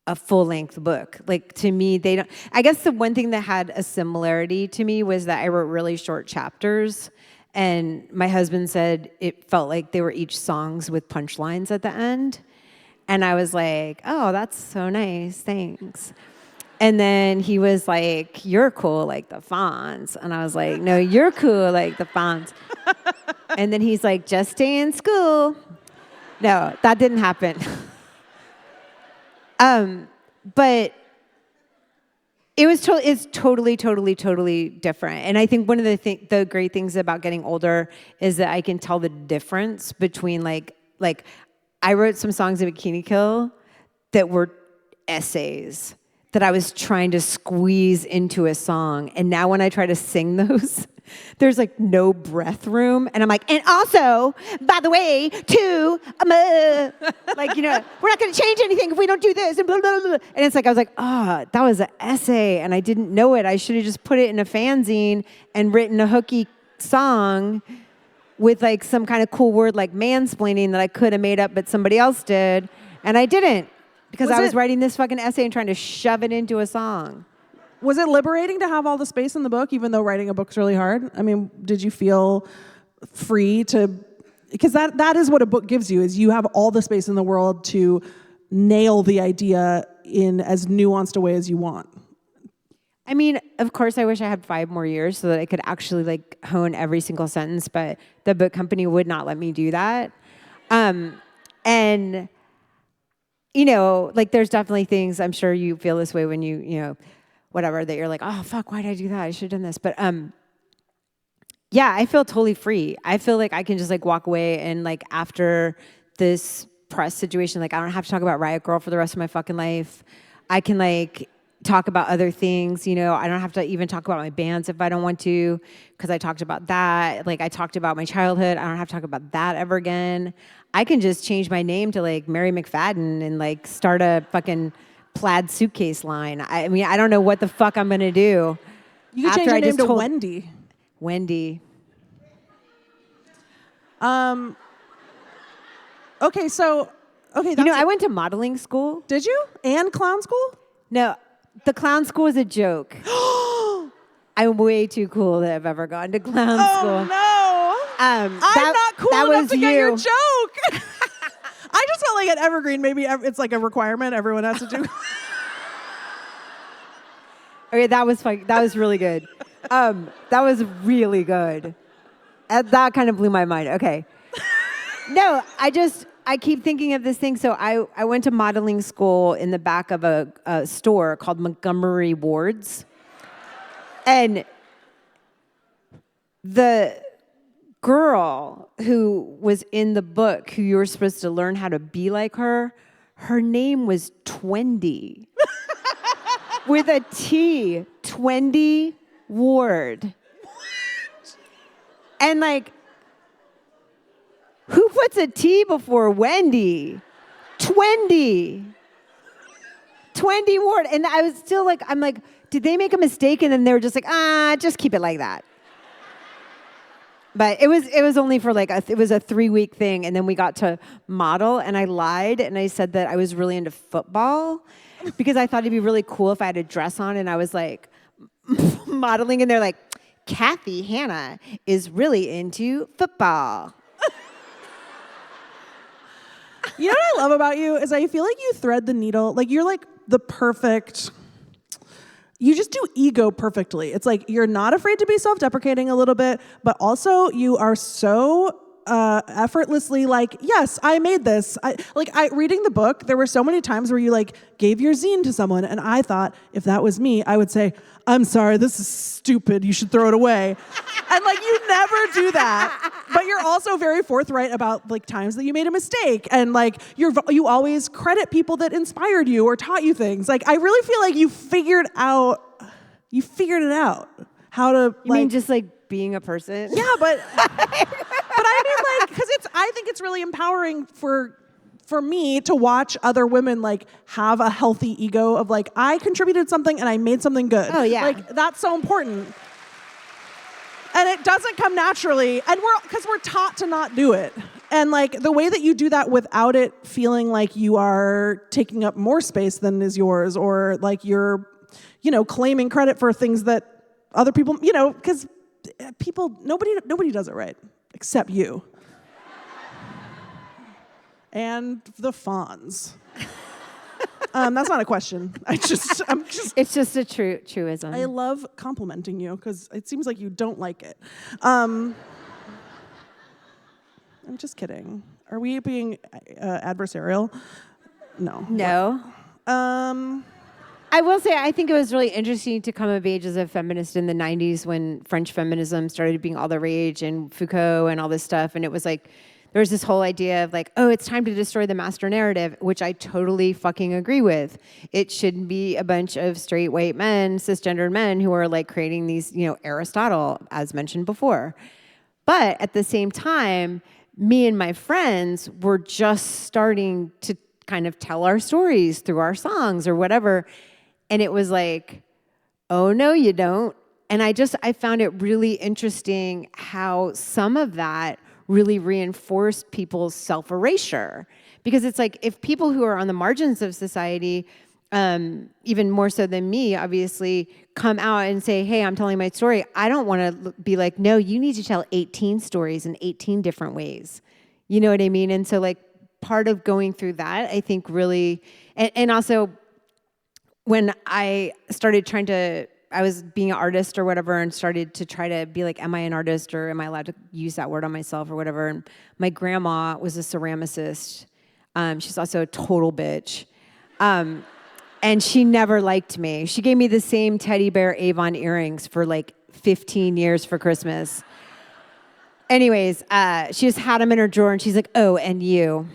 a full-length book. Like, to me, they don't... I guess the one thing that had a similarity to me was that I wrote really short chapters, and my husband said it felt like they were each songs with punchlines at the end. And I was like, oh, that's so nice, thanks. And then he was like, you're cool like the Fonz. And I was like, no, you're cool like the Fonz. And then he's like, just stay in school. No, that didn't happen. But it's totally different. And I think one of the great things about getting older is that I can tell the difference between like I wrote some songs in Bikini Kill that were essays that I was trying to squeeze into a song. And now when I try to sing those, there's like no breath room. And I'm like, and also, by the way, too, like, you know, we're not going to change anything if we don't do this. And blah, blah, blah. And it's like, I was like, that was an essay. And I didn't know it. I should have just put it in a fanzine and written a hooky song with like some kind of cool word like mansplaining that I could have made up, but somebody else did. And I didn't. Because I was writing this fucking essay and trying to shove it into a song. Was it liberating to have all the space in the book, even though writing a book's really hard? I mean, did you feel free to... Because that is what a book gives you, is you have all the space in the world to nail the idea in as nuanced a way as you want. I mean, of course, I wish I had 5 more years so that I could actually like hone every single sentence, but the book company would not let me do that. And... You know, like there's definitely things, I'm sure you feel this way when you know, whatever, that you're like, oh, fuck, why did I do that? I should have done this. But yeah, I feel totally free. I feel like I can just like walk away and like after this press situation, like I don't have to talk about Riot Girl for the rest of my fucking life. I can like talk about other things, you know. I don't have to even talk about my bands if I don't want to, because I talked about that. Like I talked about my childhood. I don't have to talk about that ever again. I can just change my name to like Mary McFadden and like start a fucking plaid suitcase line. I mean, I don't know what the fuck I'm gonna do. You can change your name to Wendy. Wendy. Okay, so you know, I went to modeling school. Did you? And clown school? No, the clown school was a joke. I'm way too cool to have ever gone to clown school. Oh no! I'm not cool enough to get your joke. I just felt like at Evergreen, maybe it's like a requirement everyone has to do. Okay, that was fun. That was really good. That was really good. That kind of blew my mind. Okay. No, I keep thinking of this thing. So I went to modeling school in the back of a store called Montgomery Ward's. And the girl who was in the book, who you were supposed to learn how to be like her name was Twendy. With a T. Twendy Ward. What? And like, who puts a T before Wendy? Twendy. Twendy Ward. And I was still like, I'm like, did they make a mistake? And then they were just like, just keep it like that. But it was only for like it was a 3-week thing, and then we got to model, and I lied and I said that I was really into football because I thought it'd be really cool if I had a dress on and I was like modeling, and they're like, Hanna is really into football. You know what I love about you is I feel like you thread the needle. Like you're like the perfect. You just do ego perfectly. It's like you're not afraid to be self-deprecating a little bit, but also you are so effortlessly like, yes, I made this. Reading the book, there were so many times where you like gave your zine to someone, and I thought if that was me, I would say, I'm sorry, this is stupid. You should throw it away. And like you never do that, but you're also very forthright about like times that you made a mistake, and like you always credit people that inspired you or taught you things. Like I really feel like you figured it out how to. You mean just like being a person? Yeah, but I mean like because I think it's really empowering for me to watch other women like have a healthy ego of like I contributed something and I made something good. Oh yeah, like that's so important. And it doesn't come naturally, and because we're taught to not do it. And like the way that you do that without it feeling like you are taking up more space than is yours, or like you're, claiming credit for things that other people, because nobody does it right except you and the Fonz. That's not a question. It's just a truism. I love complimenting you because it seems like you don't like it. I'm just kidding. Are we being adversarial? No. No. I will say I think it was really interesting to come of age as a feminist in the 90s when French feminism started being all the rage and Foucault and all this stuff. And it was like, there was this whole idea of like, oh, it's time to destroy the master narrative, which I totally fucking agree with. It shouldn't be a bunch of straight white men, cisgendered men who are like creating these, Aristotle, as mentioned before. But at the same time, me and my friends were just starting to kind of tell our stories through our songs or whatever. And it was like, oh, no, you don't. And I found it really interesting how some of that really reinforced people's self-erasure. Because it's like, if people who are on the margins of society, even more so than me, obviously, come out and say, hey, I'm telling my story, I don't want to be like, no, you need to tell 18 stories in 18 different ways. You know what I mean? And so like part of going through that, I think really, and also when I started I was being an artist or whatever and started to try to be like, am I an artist or am I allowed to use that word on myself or whatever? And my grandma was a ceramicist. She's also a total bitch. And she never liked me. She gave me the same teddy bear Avon earrings for like 15 years for Christmas. Anyways, she just had them in her drawer and she's like, oh, and you.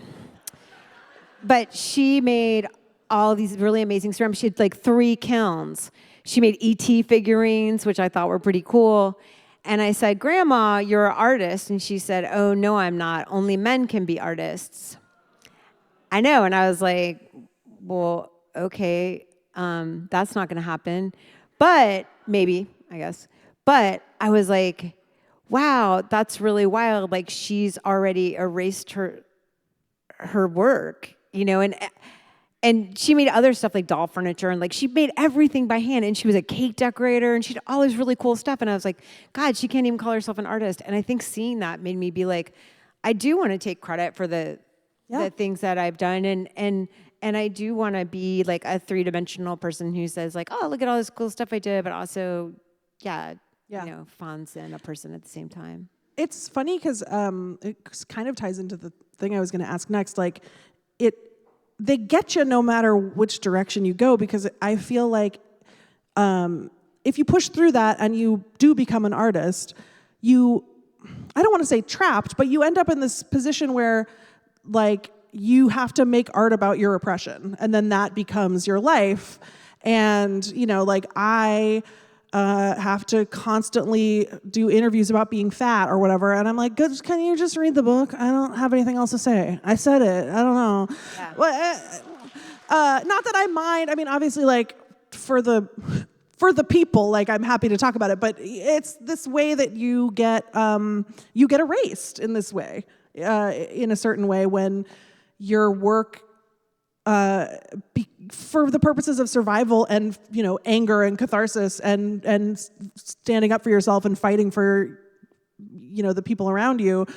But she made all these really amazing ceramics. She had like 3 kilns. She made E.T. figurines, which I thought were pretty cool. And I said, Grandma, you're an artist. And she said, oh, no, I'm not. Only men can be artists. I know. And I was like, well, okay, that's not going to happen. But maybe, I guess. But I was like, wow, that's really wild. Like she's already erased her work, and she made other stuff like doll furniture and like she made everything by hand, and she was a cake decorator and she did all this really cool stuff. And I was like, God, she can't even call herself an artist. And I think seeing that made me be like, I do want to take credit for the things that I've done, and I do want to be like a 3-dimensional person who says like, oh, look at all this cool stuff I did, but also, Fonz and a person at the same time. It's funny because it kind of ties into the thing I was going to ask next. Like, they get you no matter which direction you go, because I feel like if you push through that and you do become an artist, I don't want to say trapped, but you end up in this position where like you have to make art about your oppression, and then that becomes your life. And, like I have to constantly do interviews about being fat or whatever. And I'm like, good, can you just read the book? I don't have anything else to say. I said it. I don't know. Yeah. Well, not that I mind. I mean, obviously, like, for the people, like, I'm happy to talk about it. But it's this way that you get erased in this way, in a certain way, when your work for the purposes of survival and anger and catharsis and standing up for yourself and fighting for the people around you,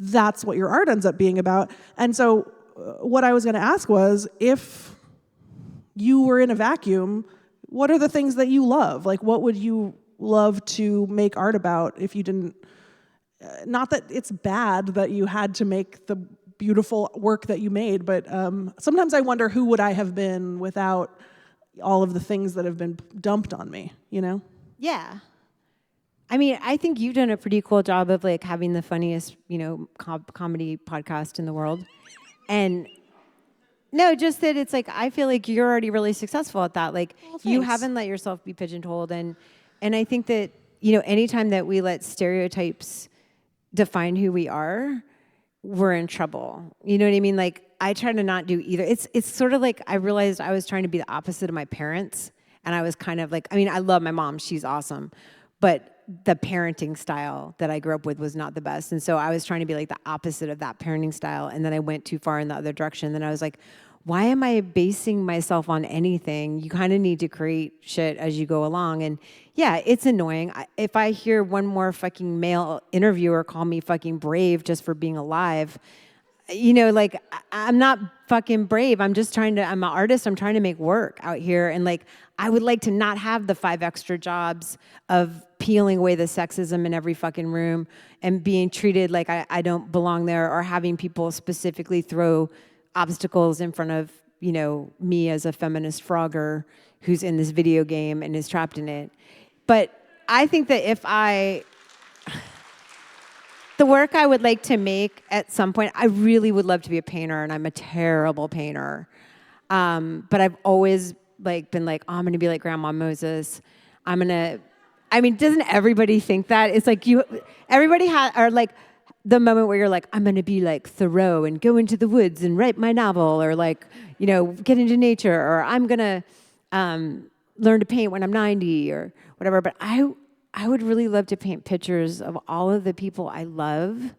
that's what your art ends up being about. And so what I was going to ask was, if you were in a vacuum, what are the things that you love? Like, what would you love to make art about if you didn't? Not that it's bad that you had to make the beautiful work that you made, but sometimes I wonder, who would I have been without all of the things that have been dumped on me, Yeah. I I mean, I think you've done a pretty cool job of like having the funniest, comedy podcast in the world. And no, just that it's like, I feel like you're already really successful at that. Like you haven't let yourself be pigeonholed. And I think that, anytime that we let stereotypes define who we are, we're in trouble. You know what I mean? Like I try to not do either. It's sort of like I realized I was trying to be the opposite of my parents. And I was kind of like, I love my mom. She's awesome. But the parenting style that I grew up with was not the best. And so I was trying to be like the opposite of that parenting style. And then I went too far in the other direction. Then I was like, why am I basing myself on anything? You kind of need to create shit as you go along. And yeah, it's annoying. If I hear one more fucking male interviewer call me fucking brave just for being alive, like I'm not fucking brave. I'm an artist. I'm trying to make work out here. And like, I would like to not have the 5 extra jobs of peeling away the sexism in every fucking room and being treated like I don't belong there, or having people specifically throw obstacles in front of, me as a feminist frogger who's in this video game and is trapped in it. But I think that the work I would like to make at some point, I really would love to be a painter, and I'm a terrible painter. But I've always been like, oh, I'm going to be like Grandma Moses. Doesn't everybody think that? It's like everybody or like the moment where you're like, I'm going to be like Thoreau and go into the woods and write my novel, or like, get into nature, or I'm going to learn to paint when I'm 90 or whatever. But I would really love to paint pictures of all of the people I love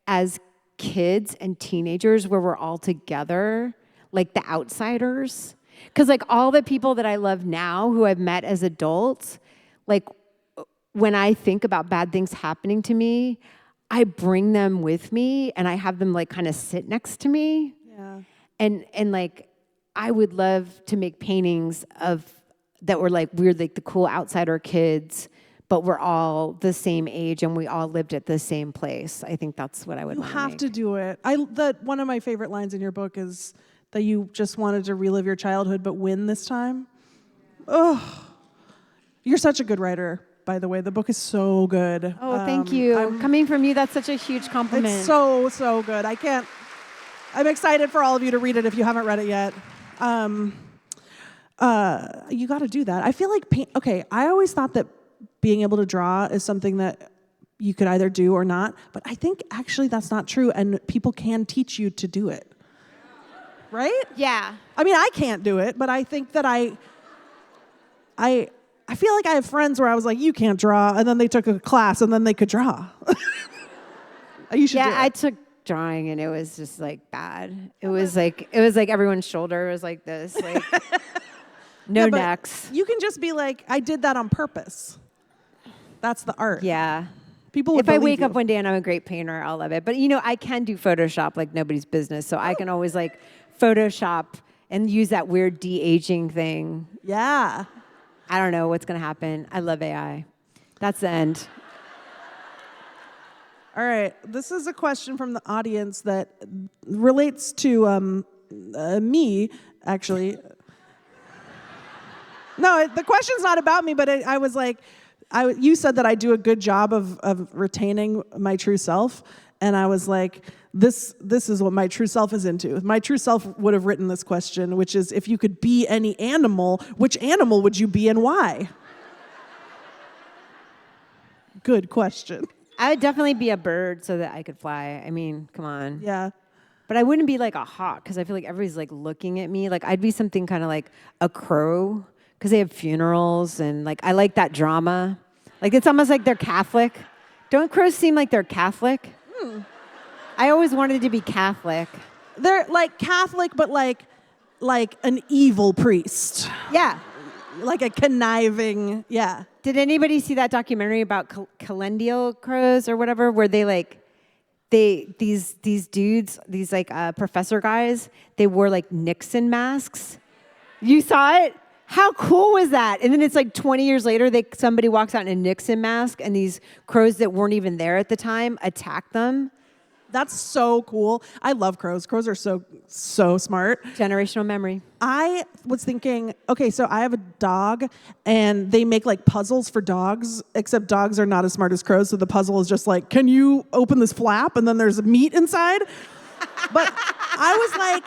as kids and teenagers, where we're all together, like the outsiders. Because like all the people that I love now who I've met as adults, like when I think about bad things happening to me, I bring them with me and I have them like kind of sit next to me. Yeah. And like I would love to make paintings that were like we're like the cool outsider kids, but we're all the same age and we all lived at the same place. I think that's what I would want to make. You have to do it. One of my favorite lines in your book is that you just wanted to relive your childhood but win this time. Oh, you're such a good writer, by the way. The book is so good. Oh, thank you. Coming from you, that's such a huge compliment. It's so, so good. I'm excited for all of you to read it if you haven't read it yet. You got to do that. I feel like I always thought that being able to draw is something that you could either do or not, but I think actually that's not true, and people can teach you to do it. Right? Yeah. I can't do it, but I think that I feel like I have friends where I was like, you can't draw, and then they took a class and then they could draw. You should do it. I took drawing and it was just like bad. It was like everyone's shoulder was like this, like no necks. You can just be like, I did that on purpose. That's the art. Yeah. People would if I wake you. up one day and I'm a great painter, I'll love it. But I can do Photoshop like nobody's business. So I can always like Photoshop and use that weird de-aging thing. Yeah. I don't know what's going to happen. I love AI. That's the end. All right. This is a question from the audience that relates to me, actually. No, the question's not about me, but I was like, you said that I do a good job of retaining my true self, and I was like, this is what my true self is into. My true self would have written this question, which is, if you could be any animal, which animal would you be and why? Good question. I would definitely be a bird so that I could fly. Come on. Yeah. But I wouldn't be like a hawk, because I feel like everybody's like looking at me. Like I'd be something kind of like a crow, because they have funerals and like I like that drama. Like it's almost like they're Catholic. Don't crows seem like they're Catholic? I always wanted to be Catholic. They're like Catholic, but like an evil priest. Yeah. Like a conniving, yeah. Did anybody see that documentary about calendula crows or whatever, where these dudes, these like professor guys, they wore like Nixon masks? You saw it? How cool was that? And then it's like 20 years later, somebody walks out in a Nixon mask, and these crows that weren't even there at the time attack them. That's so cool. I love crows. Crows are so smart. Generational memory. I was thinking, okay, so I have a dog, and they make like puzzles for dogs, except dogs are not as smart as crows, so the puzzle is just like, can you open this flap? And then there's meat inside. But I was like,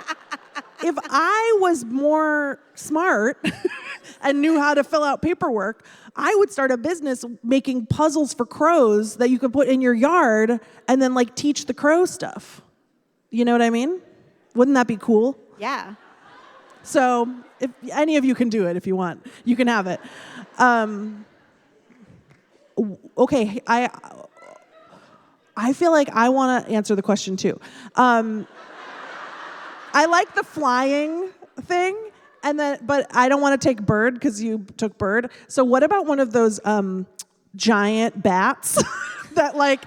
if I was more smart and knew how to fill out paperwork, I would start a business making puzzles for crows that you could put in your yard and then like teach the crow stuff. You know what I mean? Wouldn't that be cool? Yeah. So if any of you can do it, if you want, you can have it. Okay, I feel like I want to answer the question too. I like the flying thing. But I don't want to take bird because you took bird. So what about one of those giant bats that like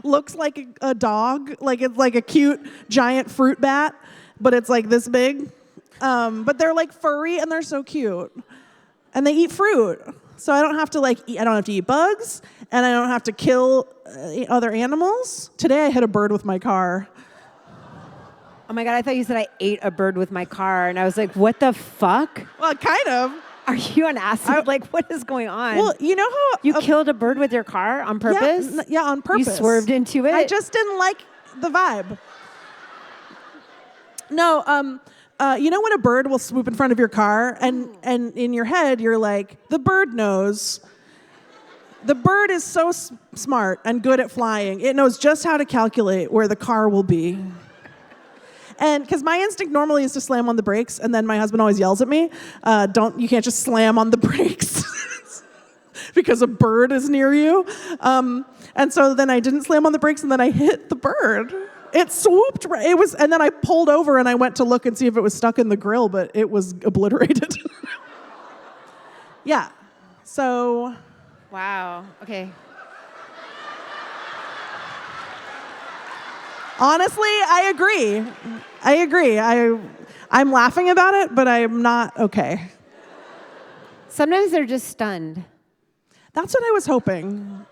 looks like a dog? Like it's like a cute giant fruit bat, but it's like this big. But they're like furry and they're so cute. And they eat fruit. So I don't have to I don't have to eat bugs and I don't have to kill other animals. Today I hit a bird with my car. Oh my God, I thought you said I ate a bird with my car, and I was like, what the fuck? Well, kind of. Are you on acid? Like, what is going on? Well, you know how... You killed a bird with your car on purpose? Yeah, on purpose. You swerved into it? I just didn't like the vibe. No, you know when a bird will swoop in front of your car, and in your head, you're like, the bird knows. The bird is so smart and good at flying. It knows just how to calculate where the car will be. And because my instinct normally is to slam on the brakes, and then my husband always yells at me, you can't just slam on the brakes because a bird is near you. And so then I didn't slam on the brakes, and then I hit the bird. It swooped, and then I pulled over and I went to look and see if it was stuck in the grill, but it was obliterated. Yeah, so. Wow, okay. Honestly, I agree. I'm laughing about it, but I'm not okay. Sometimes they're just stunned. That's what I was hoping.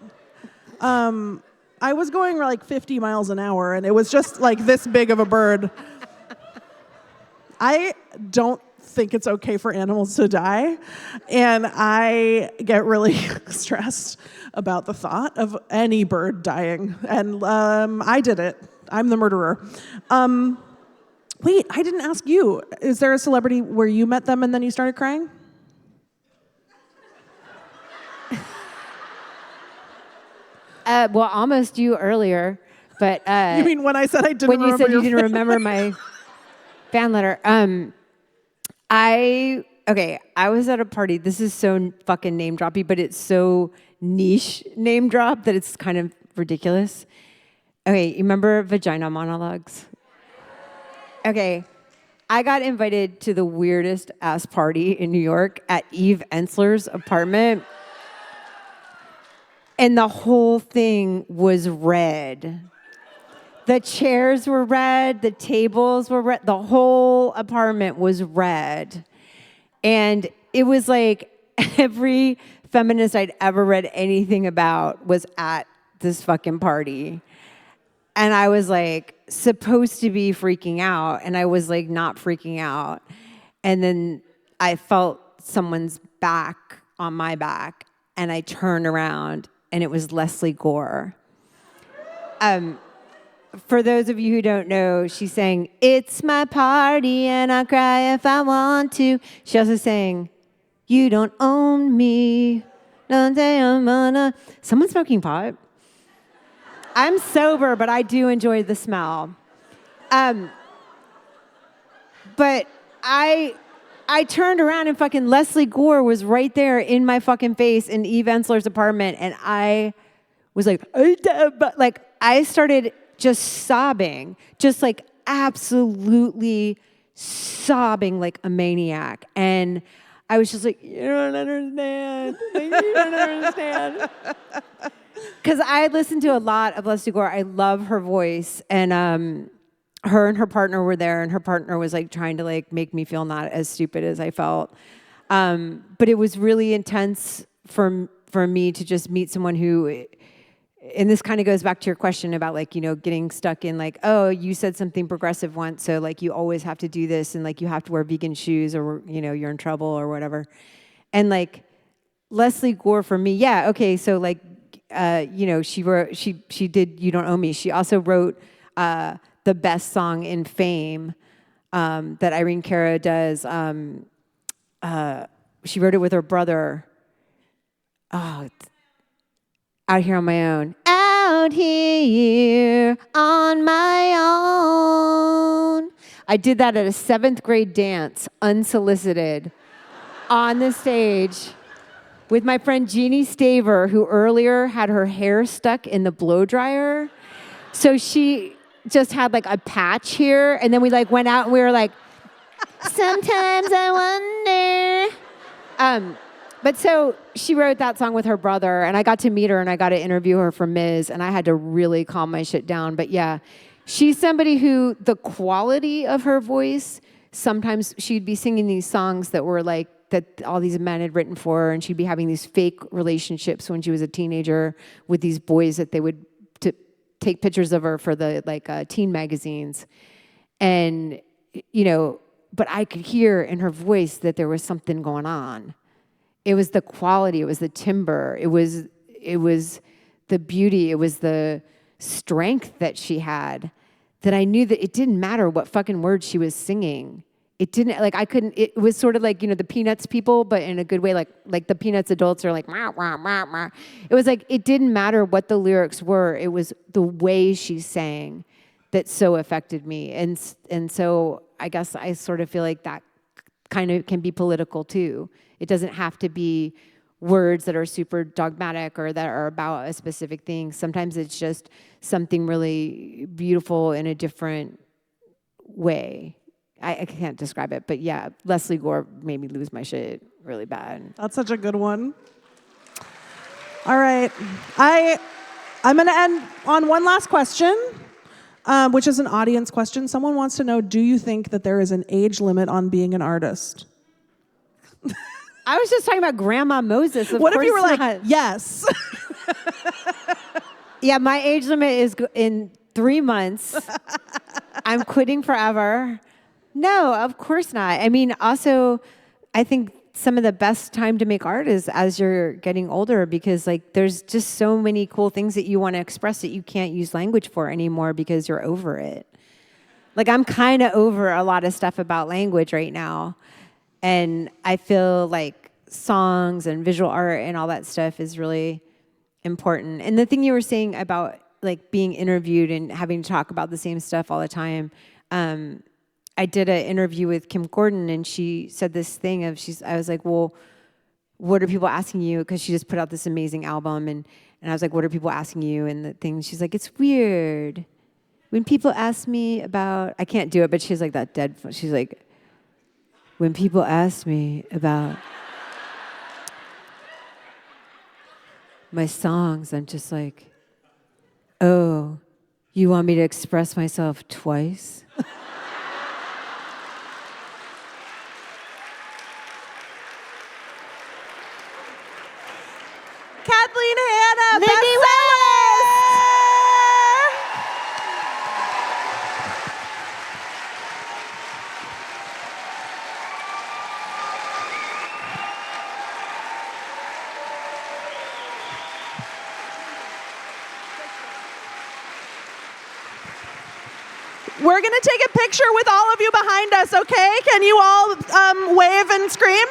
I was going like 50 miles an hour, and it was just like this big of a bird. I don't think it's okay for animals to die, and I get really stressed about the thought of any bird dying, and I did it. I'm the murderer. Wait, I didn't ask you. Is there a celebrity where you met them and then you started crying? Well, almost you earlier, but you mean when I said I didn't? When you said you didn't fan remember my fan letter. I was at a party. This is so fucking name droppy, but it's so niche name drop that it's kind of ridiculous. Okay, you remember Vagina Monologues? Okay, I got invited to the weirdest ass party in New York at Eve Ensler's apartment. And the whole thing was red. The chairs were red, the tables were red, the whole apartment was red. And it was like every feminist I'd ever read anything about was at this fucking party. And I was like supposed to be freaking out, and I was like not freaking out. And then I felt someone's back on my back, and I turned around, and it was Leslie Gore. For those of you who don't know, she sang, "It's my party and I'll cry if I want to." She also sang, "You don't own me. Don't say I'm gonna." Someone smoking pot? I'm sober, but I do enjoy the smell. But I turned around and fucking Leslie Gore was right there in my fucking face in Eve Ensler's apartment, and I was like I started just sobbing, just like absolutely sobbing like a maniac. And I was just like, you don't understand. Like, you don't understand. Because I listened to a lot of Leslie Gore. I love her voice. And her and her partner were there, and her partner was like trying to like make me feel not as stupid as I felt. But it was really intense for me to just meet someone who and this kind of goes back to your question about like, getting stuck in like, oh, you said something progressive once, so like you always have to do this, and like you have to wear vegan shoes, or you're in trouble or whatever. And like Leslie Gore for me, yeah, okay, so like she did You Don't Owe Me. She also wrote the best song in Fame that Irene Cara does. She wrote it with her brother. Oh, Out Here on My Own. Out here on my own. I did that at a 7th grade dance, unsolicited, on the stage with my friend Jeannie Staver, who earlier had her hair stuck in the blow dryer. So she just had like a patch here, and then we like went out and we were like, sometimes I wonder. But so she wrote that song with her brother, and I got to meet her and I got to interview her for Ms., and I had to really calm my shit down. But yeah, she's somebody who the quality of her voice, sometimes she'd be singing these songs that were like, that all these men had written for her, and she'd be having these fake relationships when she was a teenager with these boys that they would take pictures of her for the teen magazines. And, but I could hear in her voice that there was something going on. It was the quality, it was the timbre, it was the beauty, it was the strength that she had, that I knew that it didn't matter what fucking words she was singing. It didn't, it was sort of like, the Peanuts people, but in a good way, like the Peanuts adults are like, wah, wah, wah, wah. It was like, it didn't matter what the lyrics were, it was the way she sang that so affected me. And so I guess I sort of feel like that kind of can be political too. It doesn't have to be words that are super dogmatic or that are about a specific thing. Sometimes it's just something really beautiful in a different way. I can't describe it, but yeah, Leslie Gore made me lose my shit really bad. That's such a good one. All right. I'm going to end on one last question, which is an audience question. Someone wants to know, do you think that there is an age limit on being an artist? I was just talking about Grandma Moses. What if you were like, yes? Yeah, my age limit is in 3 months. I'm quitting forever. No, of course not. I mean, also, I think some of the best time to make art is as you're getting older, because like there's just so many cool things that you want to express that you can't use language for anymore because you're over it. Like I'm kind of over a lot of stuff about language right now. And I feel like songs and visual art and all that stuff is really important. And the thing you were saying about like being interviewed and having to talk about the same stuff all the time, I did an interview with Kim Gordon, and she said this thing of I was like, well, what are people asking you? Because she just put out this amazing album, and I was like, what are people asking you? And the thing, she's like, it's weird. When people ask me about, I can't do it, but she's like that dead, she's like, when people ask me about my songs, I'm just like, oh, you want me to express myself twice? Kathleen, Hanna, Lindy, we're going to take a picture with all of you behind us, okay? Can you all wave and scream?